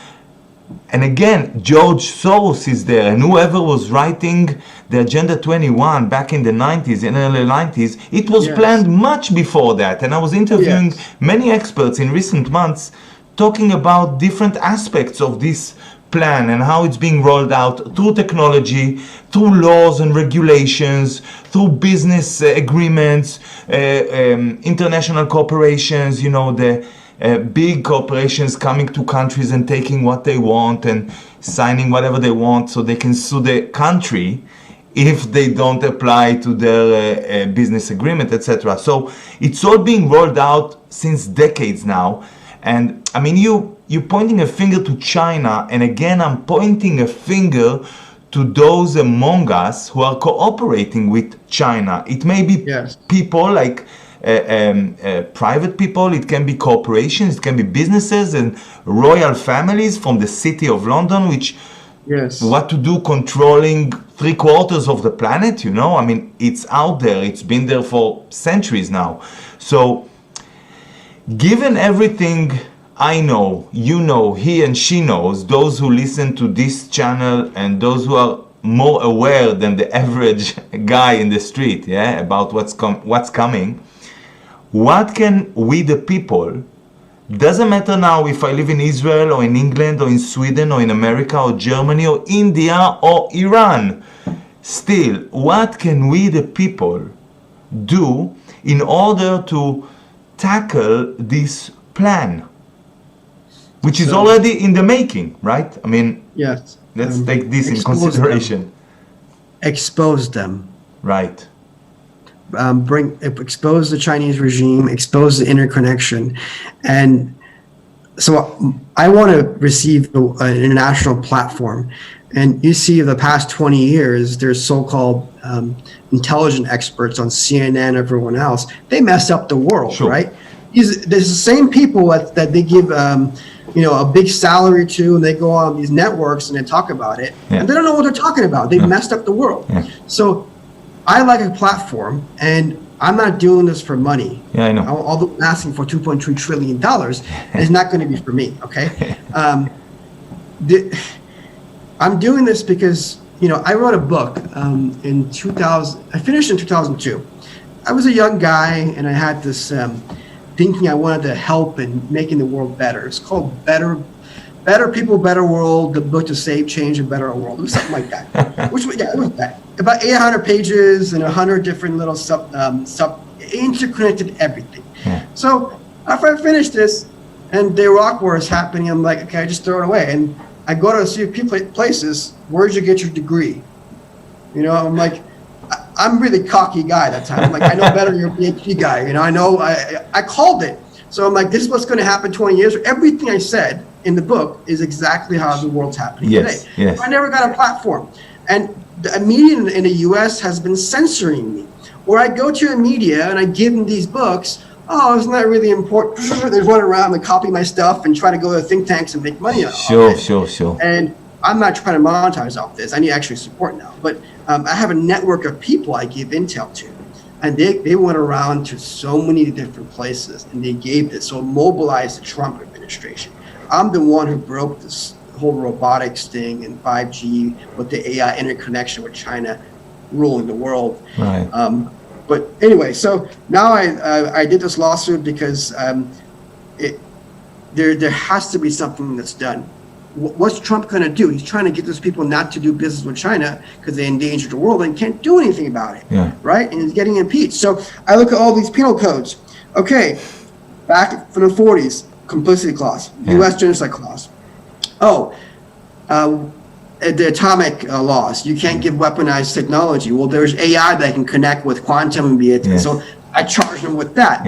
and again, George Soros is there, and whoever was writing the Agenda 21 back in the 90s, in the early 90s, it was planned much before that. And I was interviewing many experts in recent months talking about different aspects of this plan and how it's being rolled out through technology, through laws and regulations, through business agreements, international corporations, the big corporations coming to countries and taking what they want and signing whatever they want so they can sue the country if they don't apply to their business agreement, etc. So it's all being rolled out since decades now. And I mean, you're pointing a finger to China, and again, I'm pointing a finger to those among us who are cooperating with China. It may be people like private people, it can be corporations, it can be businesses and royal families from the city of London, which what to do controlling 3/4 of the planet, I mean, it's out there, it's been there for centuries now. So given everything I know, he and she knows, those who listen to this channel and those who are more aware than the average guy in the street, about what's coming, what can we the people, doesn't matter now if I live in Israel or in England or in Sweden or in America or Germany or India or Iran, still, what can we the people do in order to tackle this plan, which is already in the making, right? I mean, let's take this in consideration. Expose them. Right. Expose the Chinese regime, expose the interconnection. And so I want to receive an international platform. And you see, the past 20 years, there's so-called intelligent experts on CNN, everyone else. They mess up the world, right? There's the same people that they give a big salary to, and they go on these networks and they talk about it, and they don't know what they're talking about. They've messed up the world. So I like a platform, and I'm not doing this for money. Yeah, I know. Although I'm asking for $2.3 trillion, it's not going to be for me, okay? I'm doing this because, I wrote a book in 2000. I finished in 2002. I was a young guy, and I had this thinking I wanted to help in making the world better. It's called Better People, Better World, the book to save, change, and better our world. It was something like that. It was that. About 800 pages and 100 different little interconnected everything. So after I finished this, and the Iraq War is happening, I'm like, okay, I just throw it away. And I go to a few places. Where'd you get your degree? I'm like, I'm a really cocky guy that time. I'm like, I know better than your PhD guy. I know, I called it. So I'm like, this is what's going to happen 20 years. Everything I said in the book is exactly how the world's happening today. Yes. I never got a platform. And the media in the US has been censoring me. Or I go to a media and I give them these books. Oh, it's not really important. They run around and copy my stuff and try to go to think tanks and make money off it. Sure. And I'm not trying to monetize off this. I need actually support now. But I have a network of people I give intel to. And they went around to so many different places, and they gave this. So mobilized the Trump administration. I'm the one who broke this whole robotics thing and 5G with the AI interconnection with China ruling the world. Right. But anyway, so now I did this lawsuit because there has to be something that's done. What's Trump going to do? He's trying to get those people not to do business with China because they endanger the world and can't do anything about it, right? And he's getting impeached. So I look at all these penal codes. Okay, back from the 40s, complicity clause, U.S. genocide clause. The atomic laws. You can't give weaponized technology. Well, there's AI that can connect with quantum and be it. So I charge them with that.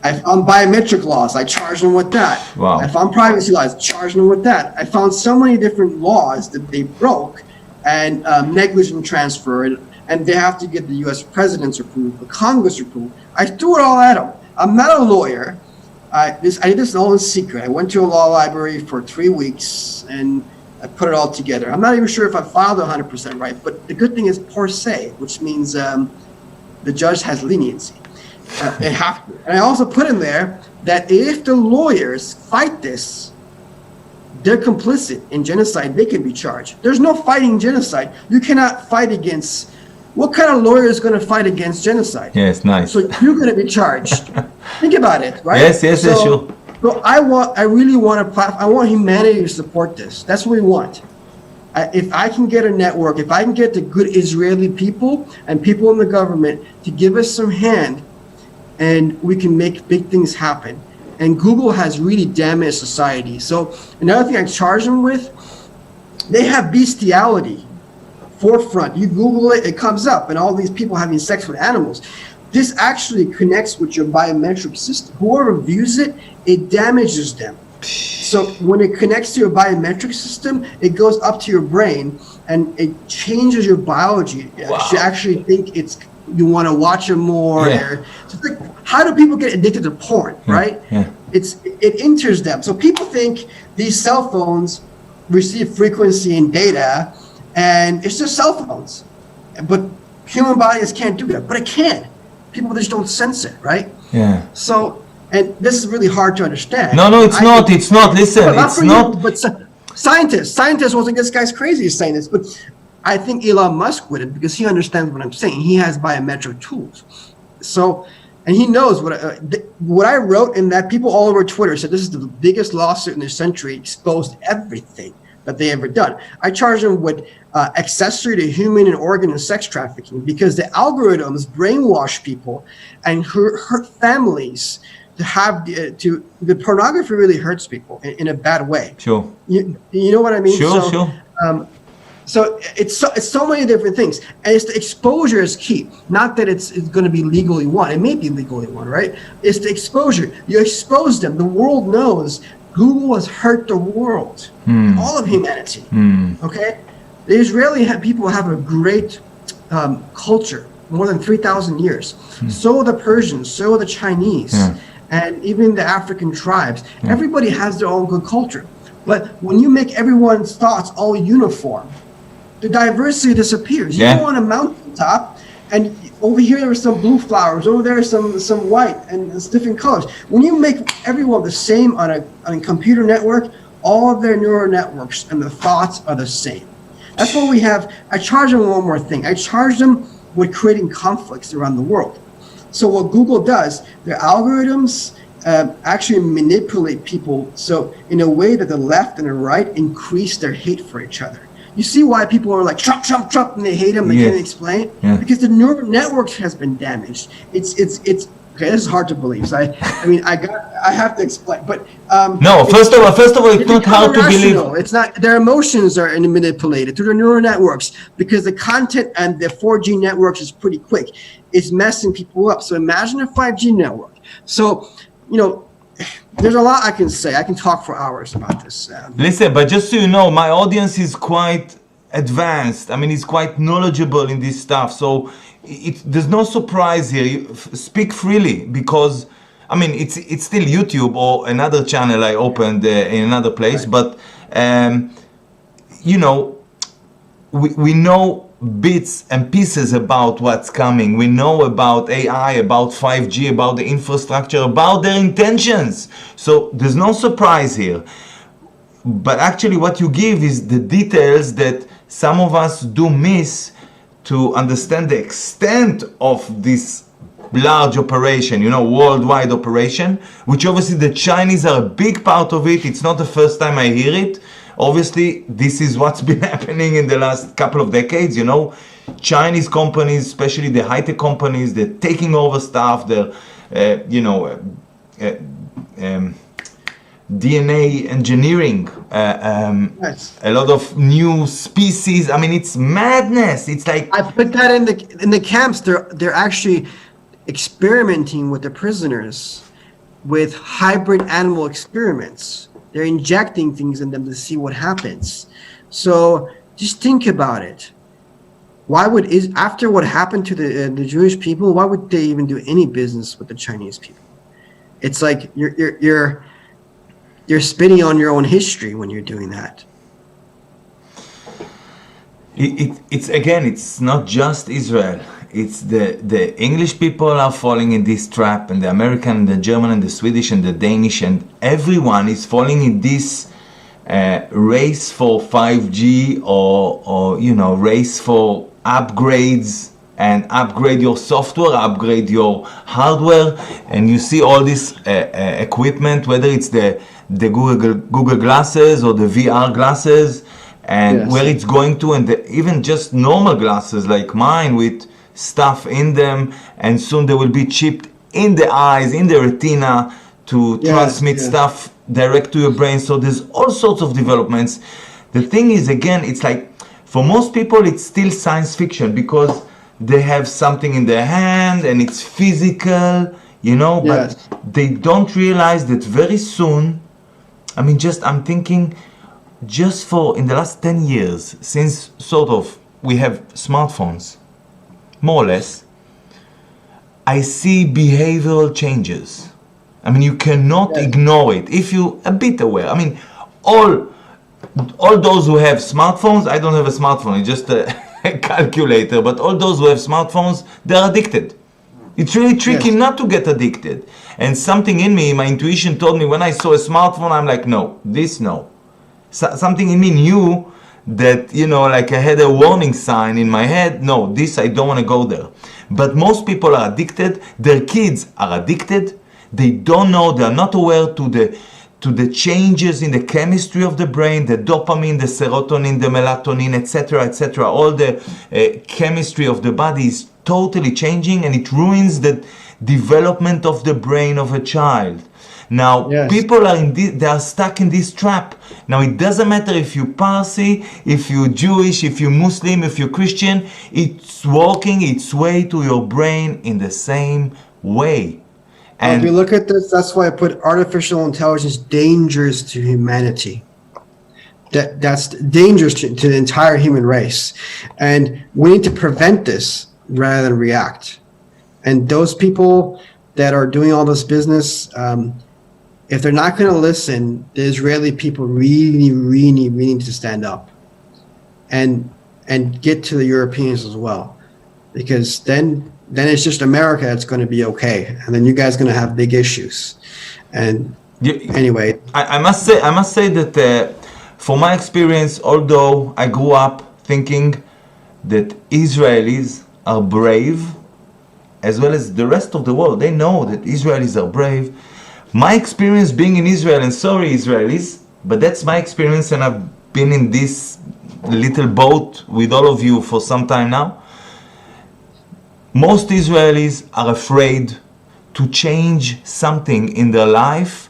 I found biometric laws. I charged them with that. Wow. I found privacy laws. Charged them with that. I found so many different laws that they broke, and negligent transfer, and they have to get the U.S. president's approval, the Congress approval. I threw it all at them. I'm not a lawyer. I did this all in secret. I went to a law library for 3 weeks, and I put it all together. I'm not even sure if I filed 100% right, but the good thing is Parsa, which means the judge has leniency. They have to. And I also put in there that if the lawyers fight this, they're complicit in genocide, they can be charged. There's no fighting genocide. You cannot fight against. What kind of lawyer is going to fight against genocide? Yes, nice. So you're going to be charged. Think about it, right? Yes, sure. So I really want a platform. I want humanity to support this. That's what we want. If I can get a network, if I can get the good Israeli people and people in the government to give us some hand, and we can make big things happen. And Google has really damaged society. So another thing I charge them with, they have bestiality forefront. You Google it, it comes up, and all these people having sex with animals. This actually connects with your biometric system. Whoever views it, it damages them. So when it connects to your biometric system, it goes up to your brain, and it changes your biology. Wow. You actually think you want to watch it more. So it's like, how do people get addicted to porn, right? It enters them. So people think these cell phones receive frequency and data, and it's just cell phones. But human bodies can't do that. But it can. People just don't sense it, right? So, and this is really hard to understand. No, it's not. Listen, it's not. But scientists will think this guy's crazy he's saying this, but I think Elon Musk would it because he understands what I'm saying. He has biometric tools. So, and he knows what I wrote, and that people all over Twitter said this is the biggest lawsuit in the century, exposed everything that they ever done. I charged them with accessory to human and organ and sex trafficking because the algorithms brainwash people and hurt families. The pornography really hurts people in a bad way. Sure. You know what I mean? Sure. So it's so many different things, and it's the exposure is key. Not that it's going to be legally won. It may be legally won, right? It's the exposure. You expose them. The world knows Google has hurt the world, all of humanity. Okay, the Israeli people have a great culture, more than 3,000 years. So the Persians, so the Chinese, and even the African tribes. Everybody has their own good culture. But when you make everyone's thoughts all uniform, the diversity disappears. You go on a mountaintop, and over here there are some blue flowers, over there some white, and it's different colors. When you make everyone the same on a computer network, all of their neural networks and the thoughts are the same. That's what we have. I charge them one more thing. I charge them with creating conflicts around the world. So what Google does, their algorithms actually manipulate people so in a way that the left and the right increase their hate for each other. You see why people are like Trump, Trump, Trump, and they hate him. They can't explain it because the neural network has been damaged. It's okay. This is hard to believe. So I have to explain. But no, first of all, it's not hard to believe. It's not. Their emotions are manipulated through the neural networks because the content and the 4G networks is pretty quick. It's messing people up. So imagine a 5G network. So there's a lot I can say. I can talk for hours about this. Listen, but just so you know, my audience is quite advanced. I mean, it's quite knowledgeable in this stuff. So there's no surprise here. You speak freely because, I mean, it's still YouTube or another channel I opened in another place. Right. But, we know bits and pieces about what's coming. We know about AI, about 5G, about the infrastructure, about their intentions. So there's no surprise here. But actually what you give is the details that some of us do miss to understand the extent of this large operation, worldwide operation, which obviously the Chinese are a big part of it. It's not the first time I hear it. Obviously, this is what's been happening in the last couple of decades, Chinese companies, especially the high-tech companies, they're taking over stuff, they're, DNA engineering, a lot of new species. I mean, it's madness. It's like... I put that in the camps. They're actually experimenting with the prisoners with hybrid animal experiments. They're injecting things in them to see what happens. So just think about it. After what happened to the Jewish people, why would they even do any business with the Chinese people? It's like you're spitting on your own history when you're doing that. It's not just Israel. It's the English people are falling in this trap, and the American, and the German, and the Swedish, and the Danish, and everyone is falling in this race for 5G or race for upgrades, and upgrade your software, upgrade your hardware, and you see all this equipment, whether it's the Google glasses or the VR glasses, and where it's going to, and even just normal glasses like mine with stuff in them, and soon they will be chipped in the eyes, in the retina, to transmit stuff direct to your brain. So there's all sorts of developments. The thing is, again, it's like for most people it's still science fiction because they have something in their hand and it's physical, but they don't realize that very soon, I mean, I'm thinking just for in the last 10 years, since sort of we have smartphones, more or less, I see behavioral changes. I mean, you cannot ignore it if you're a bit aware. I mean, all those who have smartphones, I don't have a smartphone, it's just a calculator, but all those who have smartphones, they're addicted. It's really tricky not to get addicted. And something in me, my intuition told me when I saw a smartphone, I'm like, no. Something in me knew that, like I had a warning sign in my head, no, this, I don't want to go there. But most people are addicted, their kids are addicted, they don't know, they are not aware to the changes in the chemistry of the brain, the dopamine, the serotonin, the melatonin, etc. All the chemistry of the body is totally changing, and it ruins the development of the brain of a child. Now, people are they are stuck in this trap. Now, it doesn't matter if you're Parsi, if you're Jewish, if you're Muslim, if you're Christian, it's working its way to your brain in the same way. And if you look at this, that's why I put artificial intelligence dangerous to humanity. That's dangerous to the entire human race. And we need to prevent this rather than react. And those people that are doing all this business, if they're not going to listen, the Israeli people really, really, really need to stand up and get to the Europeans as well, because then it's just America that's going to be okay, and then you guys are going to have big issues. And anyway, I must say that from my experience, although I grew up thinking that Israelis are brave, as well as the rest of the world, they know that Israelis are brave. My experience being in Israel, and sorry Israelis, but that's my experience, and I've been in this little boat with all of you for some time now. Most Israelis are afraid to change something in their life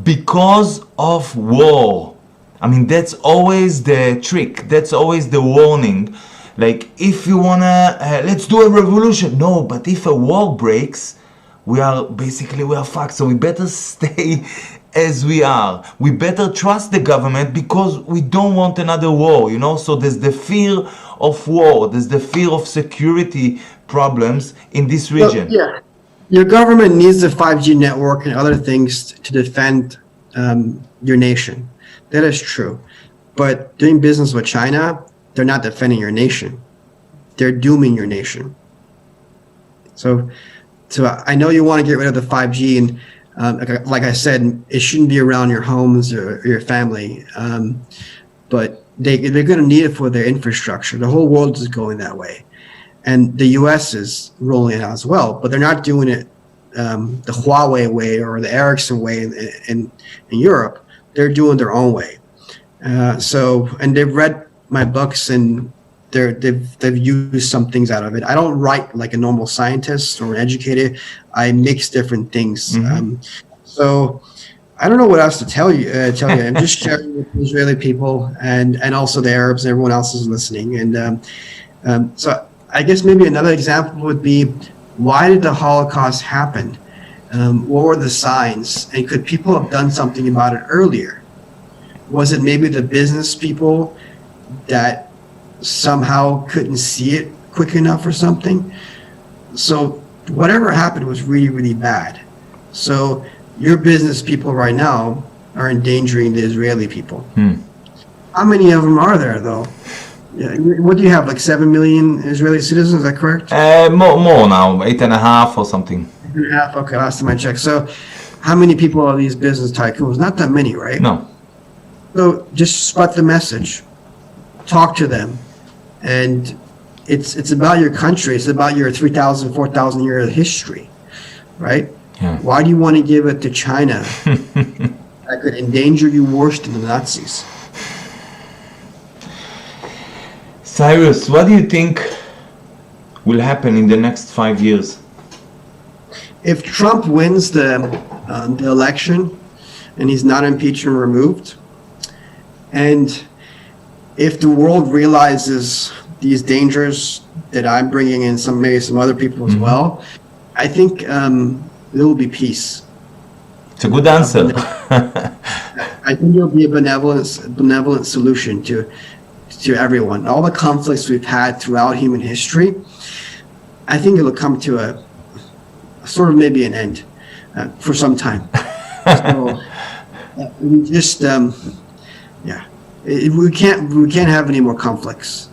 because of war. I mean, that's always the trick, that's always the warning. Like, if you wanna, let's do a revolution. No, but if a war breaks, we are fucked. So we better stay as we are. We better trust the government because we don't want another war, you know? So there's the fear of war, there's the fear of security problems in this region. Well, yeah. Your government needs the 5G network and other things to defend your nation. That is true. But doing business with China, they're not defending your nation. They're dooming your nation. So I know you want to get rid of the 5G, and like I said, it shouldn't be around your homes or your family. But they're going to need it for their infrastructure. The whole world is going that way. And the US is rolling it out as well, but they're not doing it the Huawei way or the Ericsson way in Europe. They're doing their own way. And they've read my books, and they've used some things out of it. I don't write like a normal scientist or an educator. I mix different things. Mm-hmm. So I don't know what else to tell you. I'm just sharing with the Israeli people and also the Arabs and everyone else is listening. And so I guess maybe another example would be, why did the Holocaust happen? What were the signs? And could people have done something about it earlier? Was it maybe the business people that somehow couldn't see it quick enough or something? So whatever happened was really, really bad. So your business people right now are endangering the Israeli people. How many of them are there, though? What do you have, like 7 million Israeli citizens, is that correct? More now, 8.5 or something. 8.5, okay, last time I checked. So how many people are these business tycoons? Not that many, right? No. So just spread the message, talk to them, and it's about your country. It's about your 3,000, 4,000 year history, right? Yeah. Why do you want to give it to China? That could endanger you worse than the Nazis. Cyrus, what do you think will happen in the next 5 years? If Trump wins the election and he's not impeached and removed, and if the world realizes these dangers that I'm bringing in, maybe some other people as well, I think there will be peace. It's a good answer. I think there'll be a benevolent solution to everyone. All the conflicts we've had throughout human history, I think it'll come to a sort of maybe an end for some time. So we just we can't have any more conflicts,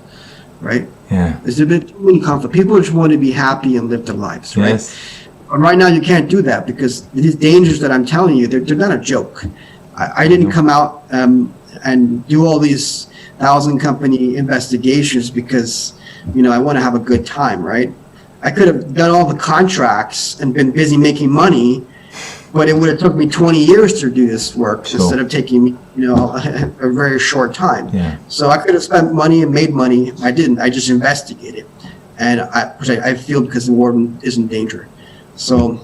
right? Yeah. There's been too many conflicts. People just want to be happy and live their lives, right? Yes. But right now you can't do that, because these dangers that I'm telling you, they're not a joke. I didn't come out and do all these 1,000 company investigations because, I want to have a good time, right? I could have done all the contracts and been busy making money, but it would have took me 20 years to do this work instead of taking me, a very short time. Yeah. So I could have spent money and made money. I didn't. I just investigated, and I feel because the world is in danger. So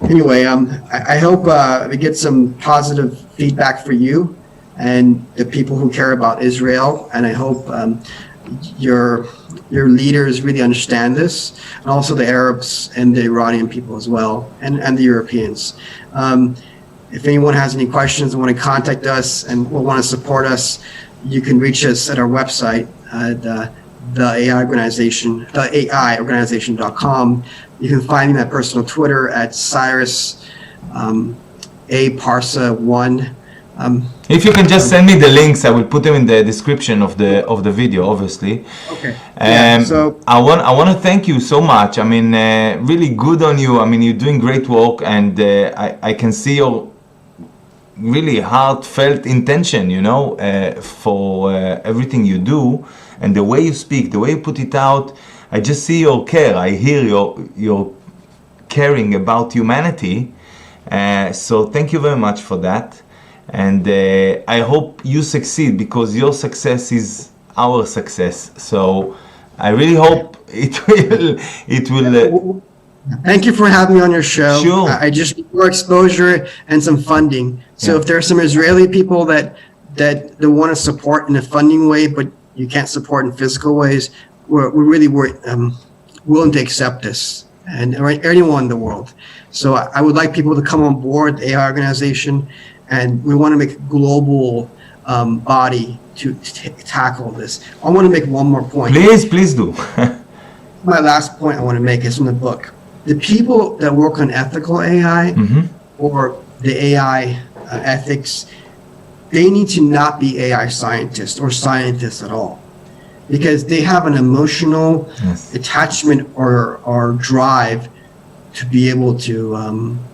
anyway, I hope we get some positive feedback for you and the people who care about Israel, and I hope your leaders really understand this, and also the Arabs and the Iranian people as well, and the Europeans. If anyone has any questions and want to contact us and will want to support us, you can reach us at our website, the AI organization, the AIorganization.com. You can find me on my personal Twitter at Cyrus A Parsa 1. If you can just send me the links, I will put them in the description of the video, obviously. Okay. Yeah, so I want to thank you so much. I mean, really good on you. I mean, you're doing great work, and I can see your really heartfelt intention, you know, for everything you do, and the way you speak, the way you put it out. I just see your care. I hear your caring about humanity. So thank you very much for that. And I hope you succeed, because your success is our success. So I really hope it will. Thank you for having me on your show. Sure. I just need more exposure and some funding. So if there are some Israeli people that want to support in a funding way, but you can't support in physical ways, we're really willing to accept this, and anyone in the world. So I would like people to come on board the AI organization, and we want to make a global body to tackle this. I want to make one more point. Please do. My last point I want to make is from the book. The people that work on ethical AI or the AI ethics, they need to not be AI scientists or scientists at all, because they have an emotional attachment or drive to be able to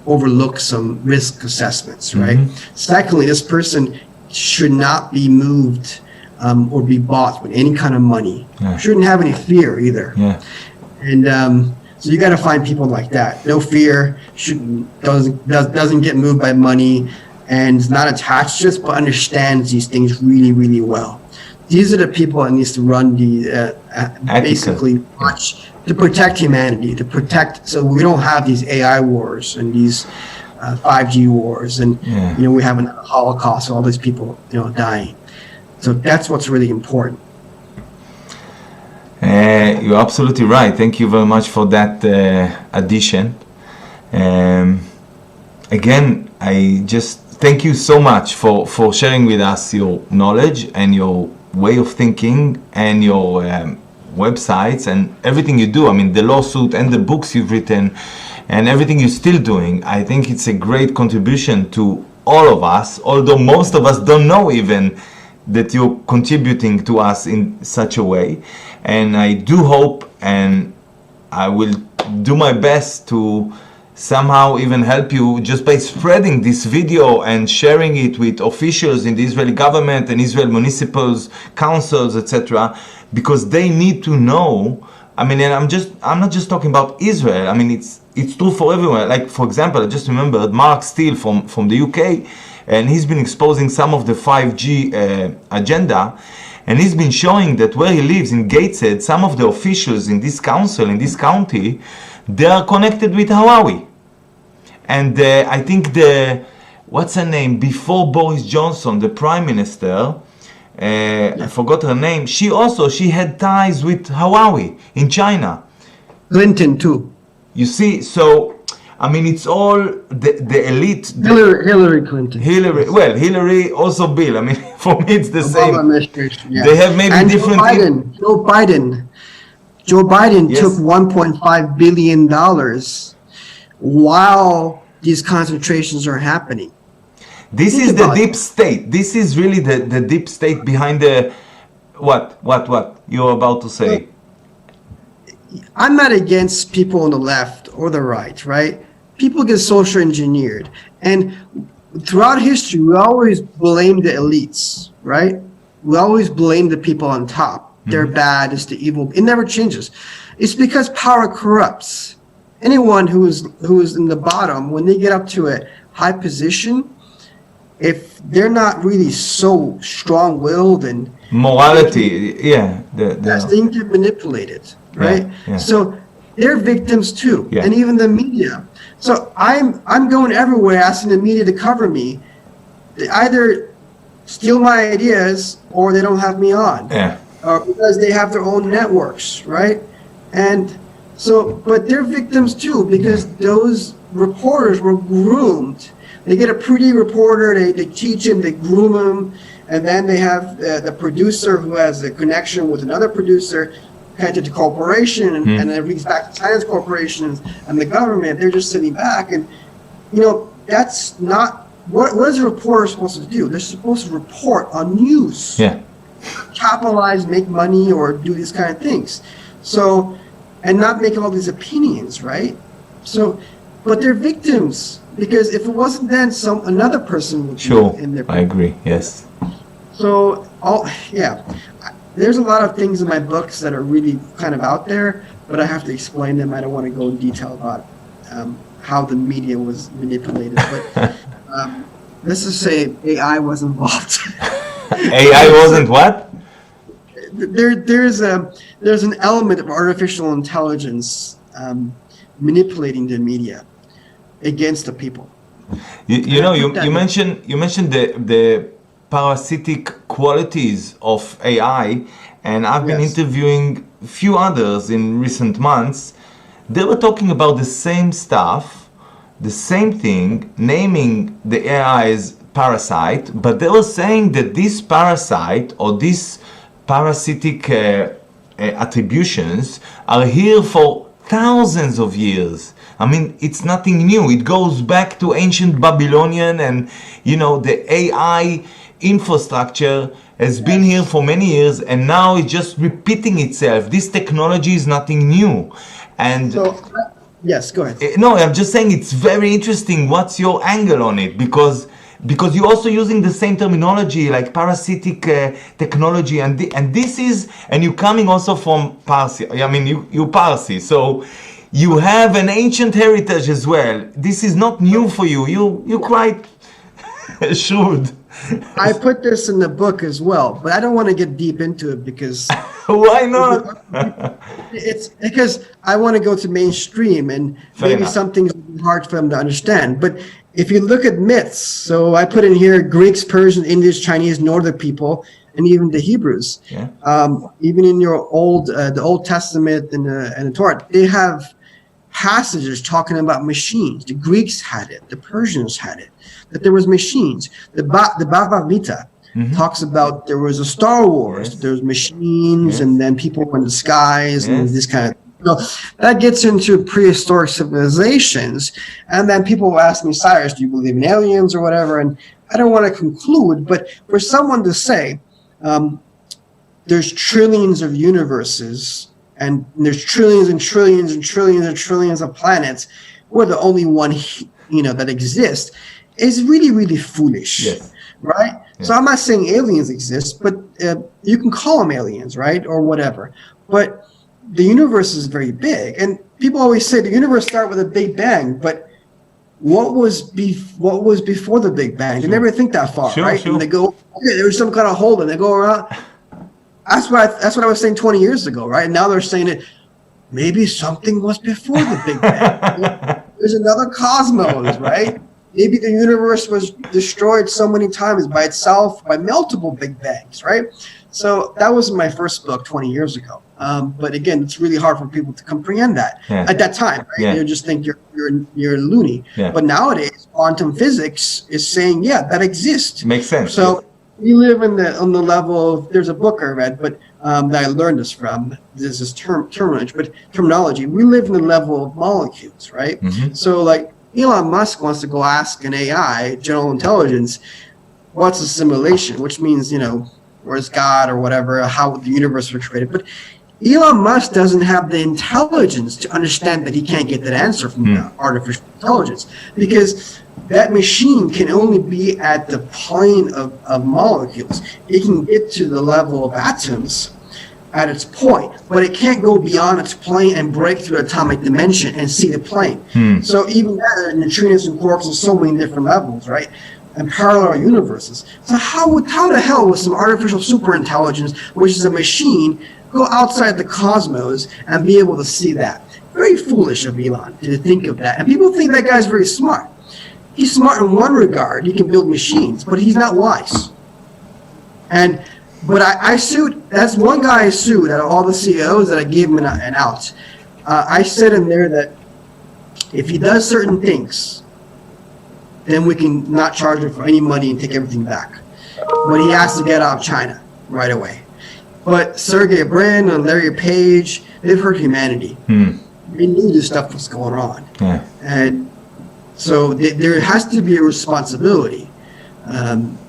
overlook some risk assessments, right? Secondly, this person should not be moved or be bought with any kind of money. Shouldn't have any fear either. And so you got to find people like that. No fear, doesn't get moved by money, and is not attached to this, but understands these things really, really well. These are the people that needs to run the basically watch to protect humanity, to protect, so we don't have these AI wars and these 5G wars, and you know, we have a Holocaust, all these people, you know, dying. So that's what's really important. You're absolutely right. Thank you very much for that addition. Again, I just thank you so much for sharing with us your knowledge and your way of thinking and your websites and everything you do. I mean, the lawsuit and the books you've written and everything you're still doing. I think it's a great contribution to all of us, although most of us don't know even that you're contributing to us in such a way. And I do hope, and I will do my best to somehow even help you just by spreading this video and sharing it with officials in the Israeli government and Israel municipals, councils, etc., because they need to know. I mean, and I'm not just talking about Israel. I mean, it's true for everywhere. Like, for example, I just remembered Mark Steele from the UK, and he's been exposing some of the 5G agenda, and he's been showing that where he lives in Gateshead, some of the officials in this council, in this county, they are connected with Huawei. And I think what's her name, before Boris Johnson, the prime minister, I forgot her name, she had ties with Huawei in China. Clinton too. You see, so I mean, it's all the elite. Hillary Clinton. Hillary, also Bill. I mean, for me, it's the same. Yeah. They have maybe and different. Joe Biden took $1.5 billion while these concentrations are happening. This is the deep state. This is really the deep state behind the what you're about to say. I'm not against people on the left or the right? People get social engineered. And throughout history, we always blame the elites, right? We always blame the people on top. They're bad, it's the evil. It never changes. It's because power corrupts. Anyone who is in the bottom, when they get up to a high position, if they're not really so strong-willed and morality, they can get manipulated, right? Yeah. So they're victims too, and even the media. So I'm going everywhere asking the media to cover me. They either steal my ideas or they don't have me on. Because they have their own networks, right? And so, but they're victims too, because those reporters were groomed. They get a pretty reporter, they teach him, they groom him, and then they have the producer who has a connection with another producer. connected to corporation, and then it reads back to China's corporations and the government. They're just sitting back, and that's not what is a reporter supposed to do? They're supposed to report on news, capitalize, make money, or do these kind of things. So, and not make all these opinions, right? So, but they're victims, because if it wasn't then, another person would be in their. I agree. Yes. So, there's a lot of things in my books that are really kind of out there, but I have to explain them. I don't want to go in detail about how the media was manipulated. But let's just say AI was involved. AI wasn't what? There's an element of artificial intelligence manipulating the media against the people. You mentioned the parasitic qualities of AI, and I've been interviewing a few others in recent months. They were talking about the same stuff, the same thing, naming the AI as parasite, but they were saying that this parasite or these parasitic attributions are here for thousands of years. I mean, it's nothing new. It goes back to ancient Babylonian, and the AI infrastructure has been here for many years, and now it's just repeating itself. This technology is nothing new. And yes, go ahead. No, I'm just saying it's very interesting. What's your angle on it? Because you're also using the same terminology, like parasitic technology, and you're coming also from Parsa. I mean, you Parsi, so you have an ancient heritage as well. This is not new for you. You're quite shrewd. I put this in the book as well, but I don't want to get deep into it because why not? It's because I want to go to mainstream, and maybe some things are hard for them to understand. But if you look at myths, so I put in here Greeks, Persians, Indians, Chinese, Northern people, and even the Hebrews. Yeah. Even in your the Old Testament and the Torah, they have passages talking about machines. The Greeks had it, the Persians had it, that there was machines. The Bhagavad Gita talks about there was a Star Wars, there's machines, and then people were in the skies and this kind of. That gets into prehistoric civilizations, and then people will ask me, Cyrus, do you believe in aliens or whatever? And I don't want to conclude, but for someone to say there's trillions of universes, and there's trillions and trillions and trillions and trillions of planets, we're the only one that exists, is really, really foolish, right? So I'm not saying aliens exist, but you can call them aliens, right, or whatever. But the universe is very big, and people always say the universe started with a Big Bang, but what was before the Big Bang? They never think that far, right? And they go, okay, there was some kind of hole, and they go around. That's what I was saying 20 years ago, right? And now they're saying that maybe something was before the Big Bang. There's another cosmos, right? Maybe the universe was destroyed so many times by itself, by multiple Big Bangs, right? So that was my first book 20 years ago. But again, it's really hard for people to comprehend that at that time, right? You just think you're loony. But nowadays, quantum physics is saying, that exists. Makes sense. So we live on the level of, there's a book I read, but that I learned this from. This is terminology. We live in the level of molecules, right? So like Elon Musk wants to go ask an AI, general intelligence, what's a simulation, which means, where's God or whatever, how the universe was created. But Elon Musk doesn't have the intelligence to understand that he can't get that answer from artificial intelligence, because that machine can only be at the plane of molecules. It can get to the level of atoms at its point, but it can't go beyond its plane and break through atomic dimension and see the plane. So even that, neutrinos and quarks and so many different levels, right? And parallel universes. So how the hell would some artificial superintelligence, which is a machine, go outside the cosmos and be able to see that? Very foolish of Elon to think of that. And people think that guy's very smart. He's smart in one regard. He can build machines, but he's not wise. But I sued. That's one guy I sued out of all the CEOs that I gave him an out. I said in there that if he does certain things, then we can not charge him for any money and take everything back. But he has to get out of China right away. But Sergey Brin and Larry Page, they've heard humanity. They knew this stuff was going on. Yeah. And so there has to be a responsibility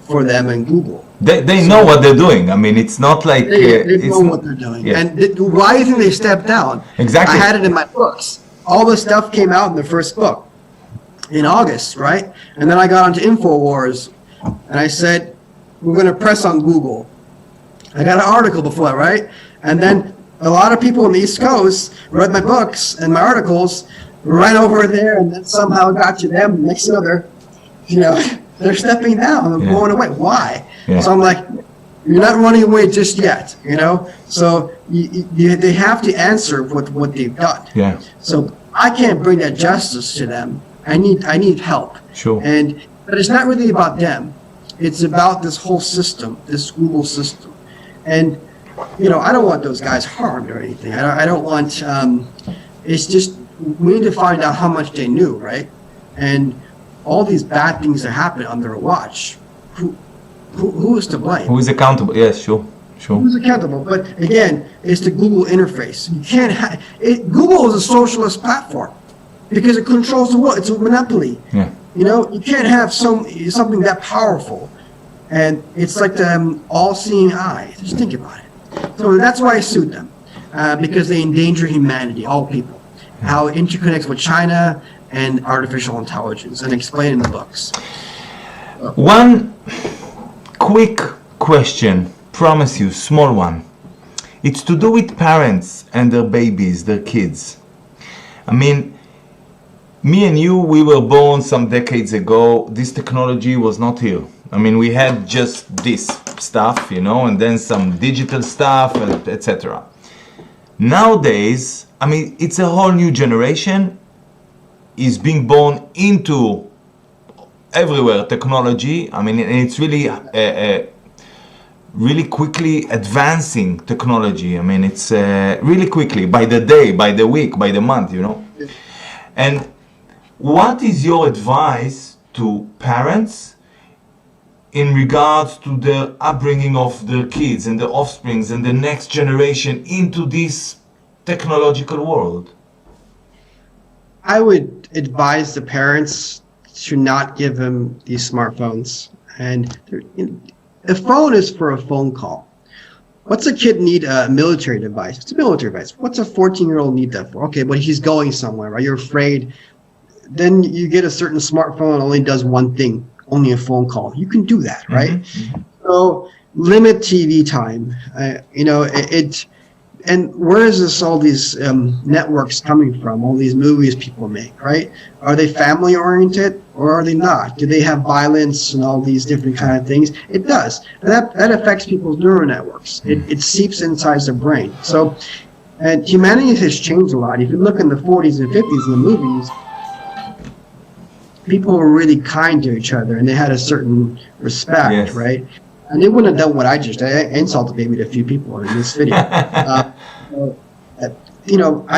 for them and Google. They know what they're doing. I mean, it's not like... They know what they're doing. Yeah. And why do you think they stepped down? Exactly. I had it in my books. All the stuff came out in the first book in August, right? And then I got onto InfoWars, and I said, we're going to press on Google. I got an article before that, right? And then a lot of people on the East Coast read my books and my articles, ran over there, and then somehow got to them. Next thing they're stepping down and going away. Why? Yeah. So I'm like, you're not running away just yet, So they have to answer with what they've done. Yeah. So I can't bring that justice to them. I need help. Sure. But it's not really about them. It's about this whole system, this Google system. And I don't want those guys harmed or anything. I don't want. It's just we need to find out how much they knew, right? And all these bad things that happen on their watch. Who is to blame? Who is accountable? Yes, sure. Who's accountable? But again, it's the Google interface. You can't. Google is a socialist platform because it controls the world. It's a monopoly. Yeah. You can't have something that powerful, and it's like the all-seeing eye. Just think about it. So that's why I sued them, because they endanger humanity, all people. How it interconnects with China and artificial intelligence, and explain in the books. One quick question, promise you, small one. It's to do with parents and their babies, their kids. I mean, me and you, we were born some decades ago. This technology was not here. I mean, we had just this stuff, and then some digital stuff, etc. Nowadays, I mean, it's a whole new generation is being born into everywhere technology. I mean, it's really really quickly advancing technology. I mean, it's really quickly, by the day, by the week, by the month, And what is your advice to parents in regards to the upbringing of their kids and their offsprings and the next generation into this technological world? I would advise the parents to not give them these smartphones. And a phone is for a phone call. What's a kid need a military device? It's a military device. What's a 14-year-old need that for? Okay, but he's going somewhere, right? You're afraid. Then you get a certain smartphone that only does one thing, only a phone call. You can do that, right? Mm-hmm. So limit TV time. And where is all these networks coming from? All these movies people make, right? Are they family oriented or are they not? Do they have violence and all these different kind of things? It does. And that affects people's neural networks. It seeps inside their brain. So, and humanity has changed a lot. If you look in the 40s and 50s in the movies, people were really kind to each other and they had a certain respect, yes. Right? And they wouldn't have done what I insulted maybe a few people in this video. I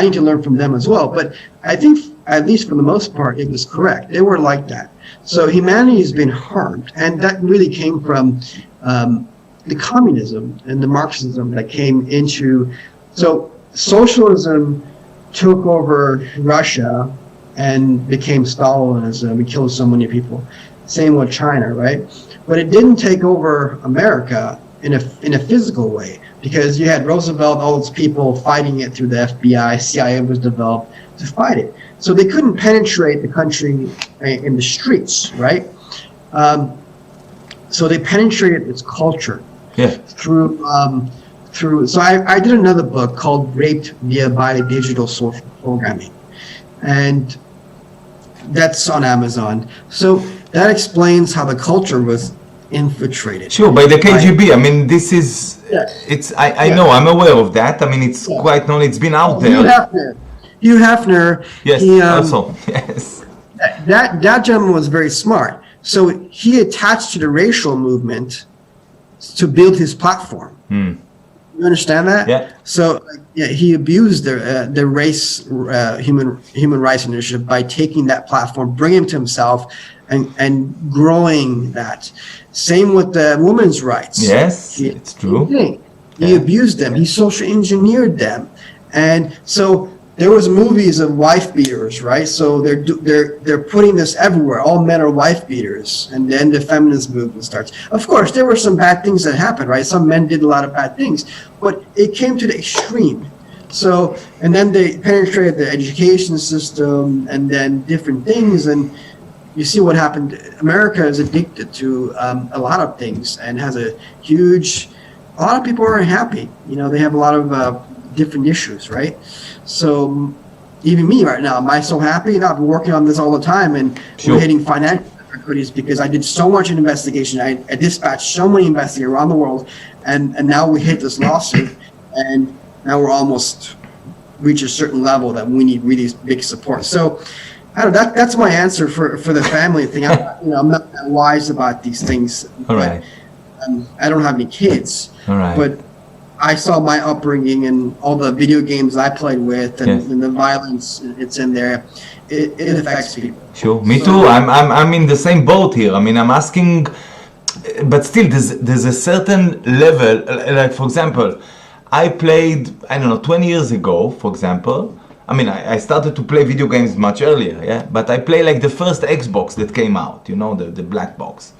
need to learn from them as well. But I think, at least for the most part, it was correct. They were like that. So humanity has been harmed. And that really came from the communism and the Marxism that came into... So socialism took over Russia and became Stalinism. We killed so many people. Same with China, right? But it didn't take over America in a physical way, because you had Roosevelt, all those people fighting it through the FBI, CIA was developed to fight it. So they couldn't penetrate the country in the streets, right? So they penetrated its culture through. So I did another book called "Raped by Digital Social Programming," and that's on Amazon. So that explains how the culture was infiltrated. Sure, by the KGB. I mean, this is, I know, I'm aware of that. I mean, it's quite known, it's been out there. Hugh Hefner. Yes, also, yes. That gentleman was very smart. So he attached to the racial movement to build his platform. You understand that? Yeah. So he abused the race human rights initiative by taking that platform, bringing it to himself, and growing that. Same with the women's rights. Yes, it's true. He abused them. He social engineered them, and so there was movies of wife beaters, right? So they're putting this everywhere. All men are wife beaters, and then the feminist movement starts. Of course, there were some bad things that happened, right? Some men did a lot of bad things, but it came to the extreme. So, and then they penetrated the education system, and then different things, and you see what happened. America is addicted to a lot of things, and has a lot of people are unhappy. They have a lot of different issues, right? So even me right now, am I so happy? I've been working on this all the time, and we're hitting financial difficulties because I did so much in investigation. I dispatched so many investigators around the world, and now we hit this lawsuit, and now we're almost reached a certain level that we need really big support. So I don't know, that's my answer for the family thing. I'm not that wise about these things. All right. I don't have any kids. All right. But I saw my upbringing and all the video games I played with, and the violence it's in there. It affects people. Sure, me too. I'm in the same boat here. I mean, I'm asking, but still, there's a certain level. Like, for example, I played, 20 years ago, for example. I mean, I started to play video games much earlier, yeah. But I played like the first Xbox that came out, the black box,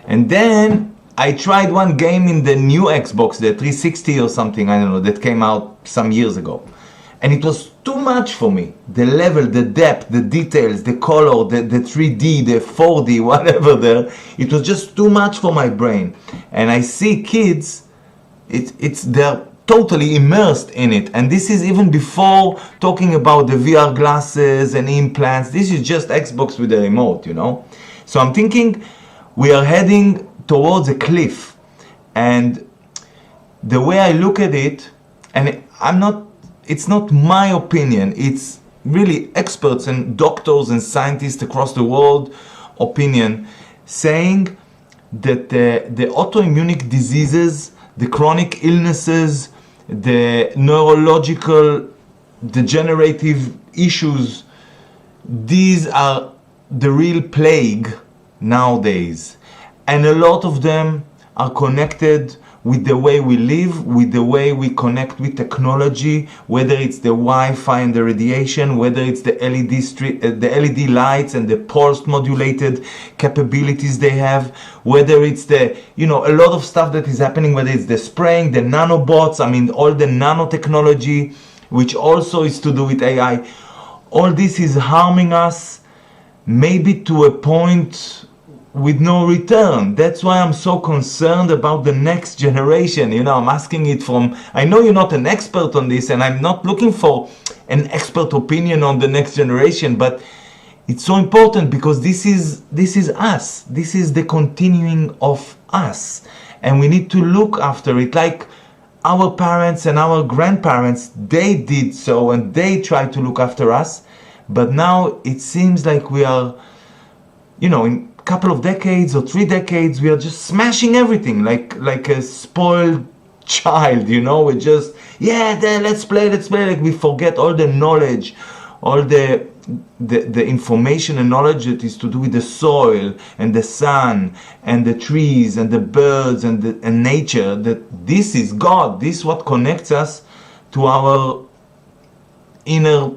and then I tried one game in the new Xbox, the 360 or something, that came out some years ago. And it was too much for me. The level, the depth, the details, the color, the 3D, the 4D, whatever there. It was just too much for my brain. And I see kids, they're totally immersed in it. And this is even before talking about the VR glasses and implants. This is just Xbox with the remote, So I'm thinking we are heading towards a cliff, and the way I look at it, and it's not my opinion, it's really experts and doctors and scientists across the world opinion, saying that the autoimmune diseases, the chronic illnesses, the neurological degenerative issues, these are the real plague nowadays. And a lot of them are connected with the way we live, with the way we connect with technology, whether it's the Wi-Fi and the radiation, whether it's the LED lights and the pulse modulated capabilities they have, whether it's a lot of stuff that is happening, whether it's the spraying, the nanobots, all the nanotechnology, which also is to do with AI. All this is harming us, maybe to a point with no return. That's why I'm so concerned about the next generation. I'm asking it from, I know you're not an expert on this, and I'm not looking for an expert opinion on the next generation, but it's so important because this is us. This is the continuing of us, and we need to look after it like our parents and our grandparents, they did so, and they tried to look after us. But now it seems like we are, in couple of decades or 3 decades, we are just smashing everything like a spoiled child. We're just let's play, like we forget all the knowledge, all the information and knowledge that is to do with the soil and the sun and the trees and the birds and nature, that this is God. This is what connects us to our inner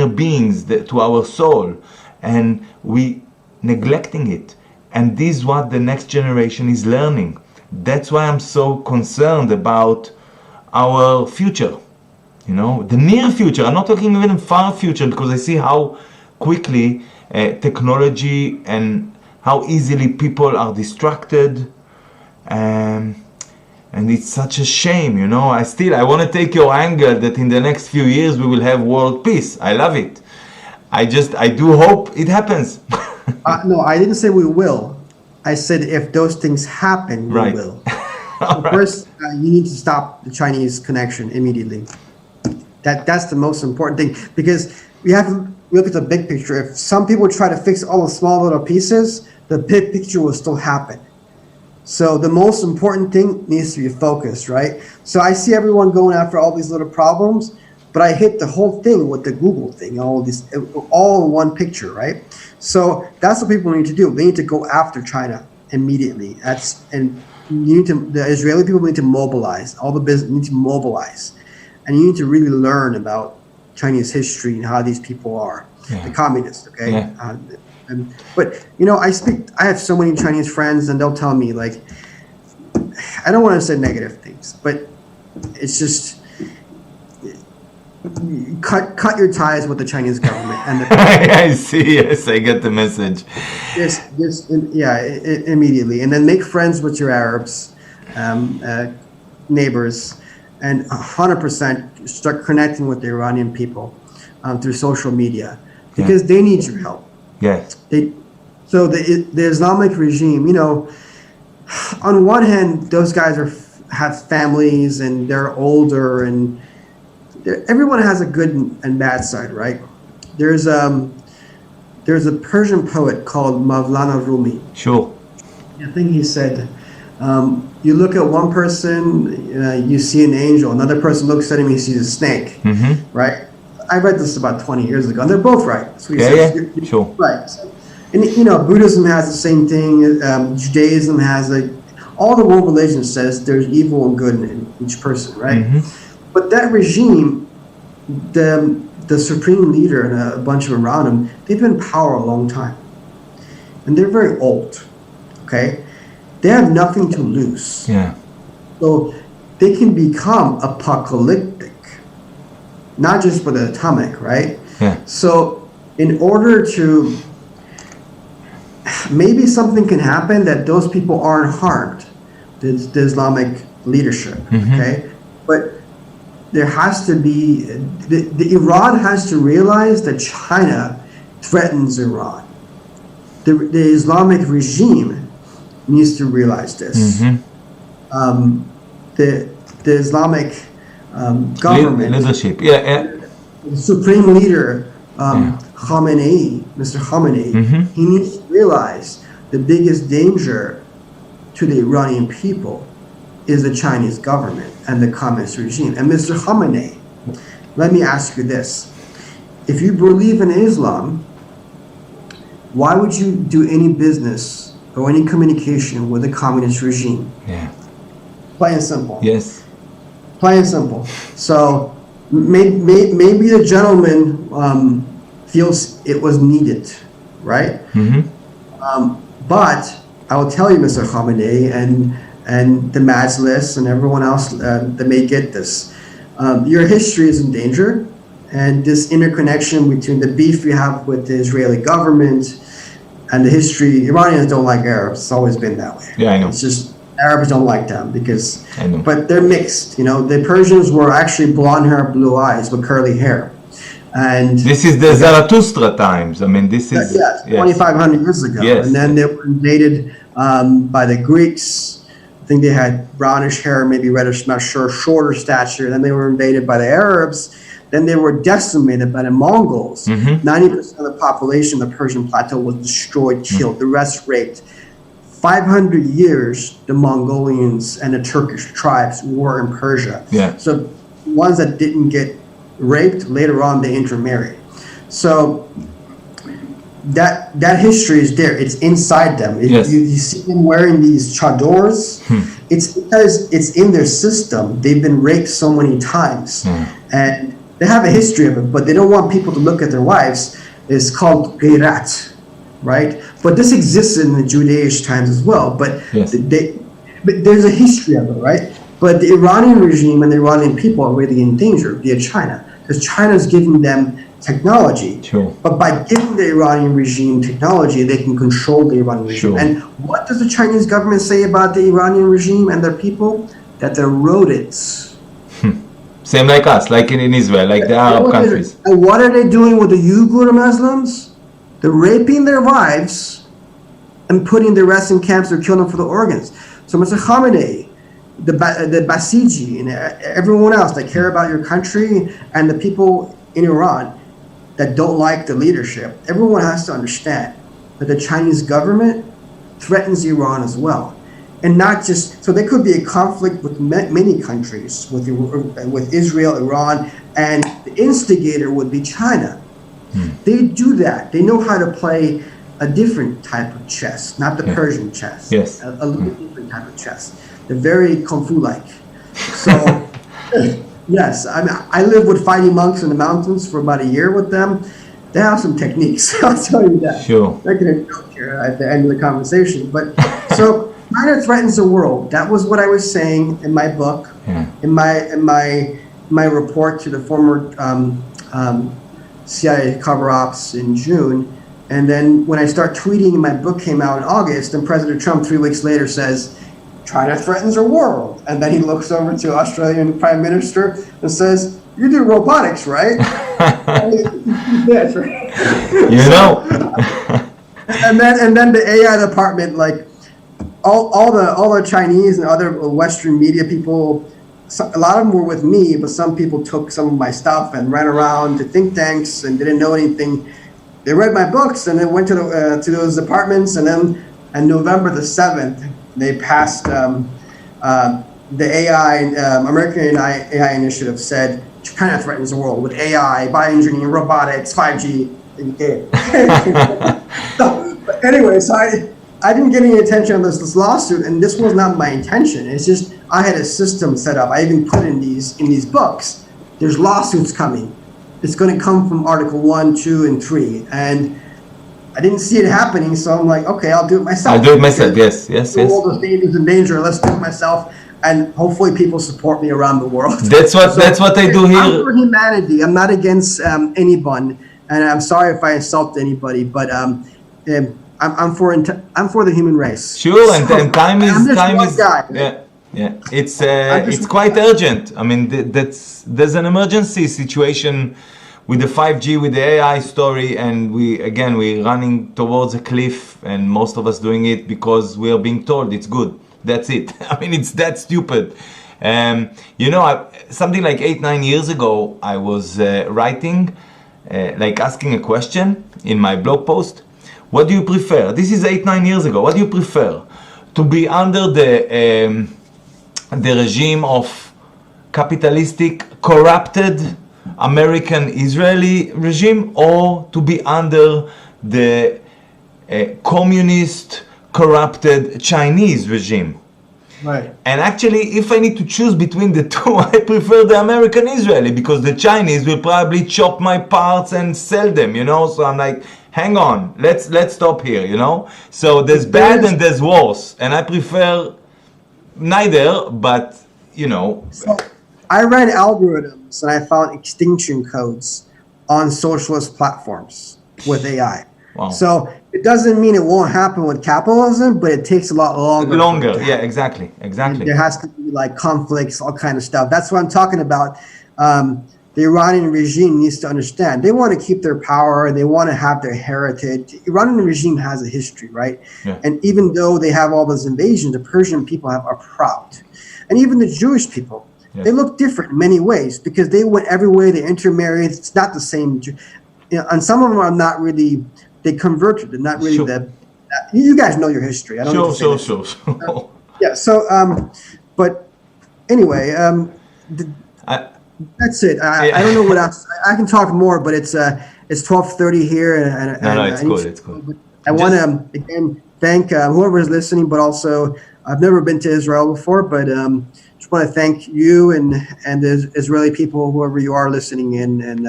beings, to our soul, and we neglecting it. And this is what the next generation is learning. That's why I'm so concerned about our future, the near future. I'm not talking even far future, because I see how quickly technology and how easily people are distracted, and it's such a shame. I want to take your angle that in the next few years we will have world peace. I love it. I do hope it happens. No, I didn't say we will. I said if those things happen, we will. So first, you need to stop the Chinese connection immediately. That's the most important thing, because we have to look at the big picture. If some people try to fix all the small little pieces, the big picture will still happen. So the most important thing needs to be focused, right? So I see everyone going after all these little problems, but I hit the whole thing with the Google thing, all in one picture, right? So that's what people need to do. They need to go after China immediately. The Israeli people need to mobilize. All the business need to mobilize, and you need to really learn about Chinese history and how these people are, the communists. Okay, but I have so many Chinese friends, and they'll tell me, like, I don't want to say negative things, but it's just cut your ties with the Chinese government and the I see. Yes, I get the message. Immediately, and then make friends with your Arabs neighbors, and 100% start connecting with the Iranian people through social media, because they need your help. Yes. So the Islamic regime, on one hand, those guys have families and they're older, and everyone has a good and bad side, right? There's a Persian poet called Mavlana Rumi. Sure. I think he said, you look at one person, you see an angel. Another person looks at him, he sees a snake. Right? I read this about 20 years ago, and they're both right. So he says, sure. Right. And Buddhism has the same thing. Judaism has all the world religions says there's evil and good in each person, right? But that regime, the supreme leader and a bunch of them around him, they've been in power a long time, and they're very old. Okay, they have nothing to lose. So they can become apocalyptic, not just for the atomic, right? So in order to, maybe something can happen that those people aren't harmed, the Islamic leadership. Okay, but there has to be, the Iran has to realize that China threatens Iran. The Islamic regime needs to realize this. The Islamic government, leadership, the supreme leader, Khamenei, Mr. Khamenei, he needs to realize the biggest danger to the Iranian people is the Chinese government and the communist regime. And Mr. Khamenei, let me ask you this. If you believe in Islam, why would you do any business or any communication with the communist regime? Plain and simple. Yes. Plain and simple. So maybe the gentleman feels it was needed, right? But I will tell you, Mr. Khamenei, and the Majlis and everyone else that may get this, your history is in danger, and this interconnection between the beef you have with the Israeli government and the history. Iranians don't like Arabs. It's always been that way. I know. It's just Arabs don't like them because, I know. But they're mixed. The Persians were actually blonde hair, blue eyes with curly hair. And this is the Zarathustra times. I mean, this is 2,500 years ago. And then they were invaded by the Greeks. I think they had brownish hair, maybe reddish, not sure, shorter stature. Then they were invaded by the Arabs. Then they were decimated by the Mongols. 90% of the population of the Persian plateau was destroyed, killed. The rest raped. 500 years, the Mongolians and the Turkish tribes were in Persia. So ones that didn't get raped, later on they intermarried. So that history is there. It's inside them. You see them wearing these chadors. It's because it's in their system. They've been raped so many times, and they have a history of it. But they don't want people to look at their wives. It's called qirat, right? But this existed in the Judaish times as well. But but there's a history of it, right? But the Iranian regime and the Iranian people are really in danger via China, because China is giving them technology. But by giving the Iranian regime technology, they can control the Iranian regime. And what does the Chinese government say about the Iranian regime and their people? That they're rodents. Same like us, like in Israel, like the Arab countries. And what are they doing with the Uyghur Muslims? They're raping their wives and putting the rest in camps or killing them for the organs. So Mr. Khamenei, the Basiji, and everyone else that care about your country and the people in Iran that don't like the leadership, everyone has to understand that the Chinese government threatens Iran as well. And not just, so there could be a conflict with many countries, with Israel, Iran, and the instigator would be China. They do that. They know how to play a different type of chess, not the Persian chess. Yes. A little different type of chess. They're very Kung Fu-like. So, yes, I mean, I lived with fighting monks in the mountains for about a year with them. They have some techniques, I'll tell you that. Sure. Making a joke here at the end of the conversation. But so China threatens the world. That was what I was saying in my book, in my report to the former CIA cover ops in June. And then when I start tweeting and my book came out in August, and President Trump 3 weeks later says, China threatens the world. And then he looks over to Australian Prime Minister and says, you do robotics, right? Yes, right. You know. and then the AI department, like all the Chinese and other Western media people, a lot of them were with me, but some people took some of my stuff and ran around to think tanks and didn't know anything. They read my books and then went to those departments, and then on November the 7th, they passed the AI, American AI initiative said China threatens the world with AI, bioengineering, robotics, 5G. But anyway, so I didn't get any attention on this lawsuit, and this was not my intention. It's just I had a system set up. I even put in these books. There's lawsuits coming. It's going to come from Article 1, 2, and 3, and I didn't see it happening, so I'm like, okay, I'll do it myself. I'll do it myself. Yes. All those things in danger. Let's do it myself, and hopefully people support me around the world. That's what I do here. I'm for humanity. I'm not against anyone, and I'm sorry if I insult anybody, but I'm for the human race. Sure, and time is guy. Yeah. It's quite urgent. I mean, there's an emergency situation with the 5G, with the AI story, and we're running towards a cliff, and most of us doing it because we are being told it's good. That's it. I mean, it's that stupid. Something like 8-9 years ago, I was writing, asking a question in my blog post. What do you prefer? This is 8-9 years ago. What do you prefer? To be under the regime of capitalistic, corrupted American Israeli regime, or to be under the communist, corrupted Chinese regime? Right. And actually, if I need to choose between the two, I prefer the American Israeli, because the Chinese will probably chop my parts and sell them, So I'm like, hang on, let's stop here, So there's bad and there's worse, and I prefer neither, but So I ran algorithms and I found extinction codes on socialist platforms with AI. Wow. So it doesn't mean it won't happen with capitalism, but it takes a lot longer. Yeah, exactly. There has to be conflicts, all kind of stuff. That's what I'm talking about. The Iranian regime needs to understand. They want to keep their power. They want to have their heritage. The Iranian regime has a history, right? Yeah. And even though they have all those invasions, the Persian people are proud. And even the Jewish people, they look different in many ways because they went everywhere. They intermarried. It's not the same. And some of them are not really, they converted. They're not really you guys know your history. I don't need to say Sure. Yeah. So, but anyway, that's it. I don't know what else. I can talk more, but it's 12:30 here, and it's good. It's good. I want to again thank whoever is listening, but also I've never been to Israel before, but just want to thank you and the Israeli people, whoever you are listening in, and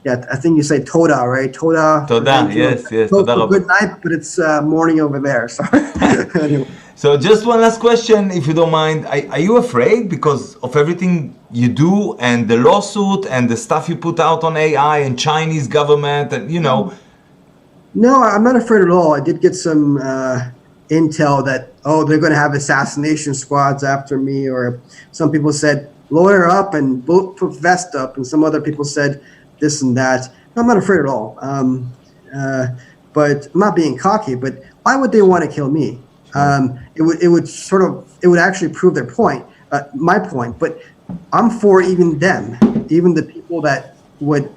I think you say Toda, right? Toda. Yes. Good night, but it's morning over there. So anyway. So just one last question, if you don't mind. Are you afraid because of everything you do and the lawsuit and the stuff you put out on AI and Chinese government and No, I'm not afraid at all. I did get some intel that, they're going to have assassination squads after me, or some people said, lawyer up and bulletproof vest up, and some other people said this and that. No, I'm not afraid at all. But I'm not being cocky, but why would they want to kill me? It would actually prove their point, my point, but I'm for even them, even the people that would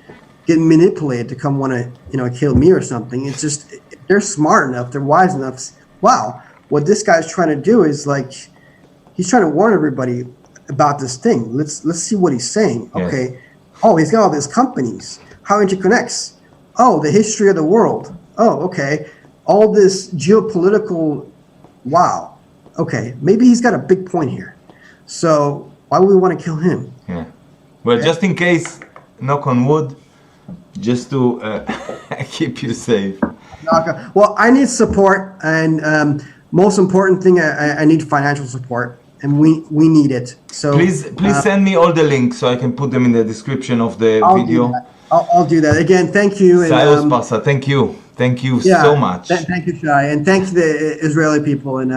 get manipulated to come want to, kill me or something. It's just, they're smart enough, they're wise enough. Wow, what this guy's trying to do is he's trying to warn everybody about this thing. Let's see what he's saying. Yes. Okay. Oh, he's got all these companies. How interconnects? Oh, the history of the world. Oh, okay. all this geopolitical, wow, okay, maybe he's got a big point here. So why would we want to kill him? Yeah. Well, just in case, knock on wood, just to keep you safe. Well, I need support, and most important thing, I need financial support, and we need it. So please send me all the links so I can put them in the description of the video. I'll do that. Again, thank you. Cyrus Parsa, thank you. Thank you so much. Thank you, Shai, and thank the Israeli people. And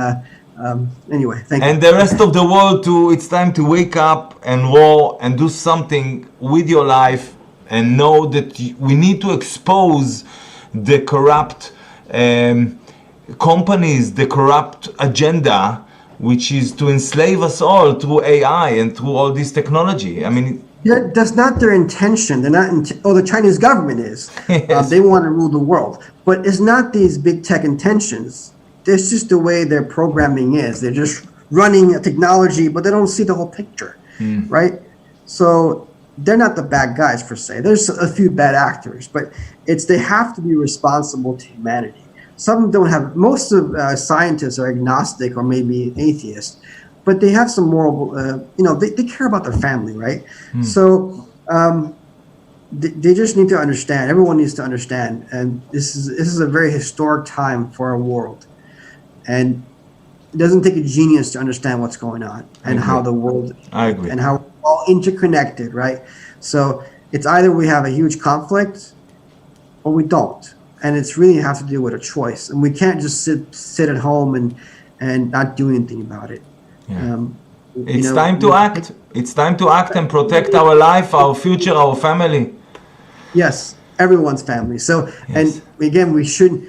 anyway, thank you. And the rest of the world too. It's time to wake up and war and do something with your life, and know that we need to expose the corrupt companies, the corrupt agenda, which is to enslave us all through AI and through all this technology. I mean, that's not their intention. They're not. The Chinese government is. Yes. They want to rule the world, but it's not these big tech intentions. It's just the way their programming is. They're just running a technology, but they don't see the whole picture, right? So they're not the bad guys per se. There's a few bad actors, but they have to be responsible to humanity. Some don't have. Most of scientists are agnostic or maybe atheists, but they have some moral. They care about their family, right? So they just need to understand. Everyone needs to understand, and this is a very historic time for our world, and it doesn't take a genius to understand what's going on and how the world. I agree. And how we're all interconnected, right? So it's either we have a huge conflict or we don't. And it's really have to do with a choice. And we can't just sit at home and not do anything about it. Yeah. It's time to act. It's time to act and protect our life, our future, our family. Yes, everyone's family. So, Yes. and again, we shouldn't,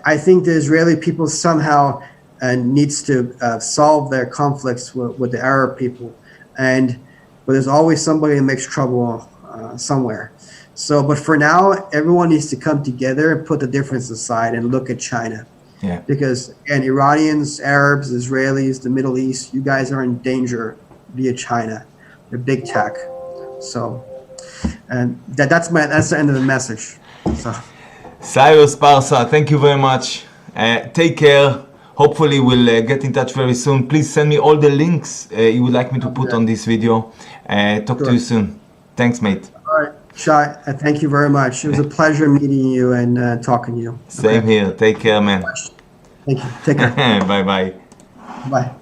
I think the Israeli people somehow needs to solve their conflicts with the Arab people. But there's always somebody that makes trouble somewhere. So, but for now, everyone needs to come together and put the difference aside and look at China. Yeah. Because, again, Iranians, Arabs, Israelis, the Middle East, you guys are in danger via China. They're big tech. So, and that's the end of the message. So, Cyrus Parsa, thank you very much. Take care. Hopefully we'll get in touch very soon. Please send me all the links you would like me to put on this video. Talk to you soon. Thanks, mate. all right, Shai, thank you very much. It was a pleasure meeting you and talking to you. Same here. Take care, man. Thank you. Take care. Bye-bye. Bye.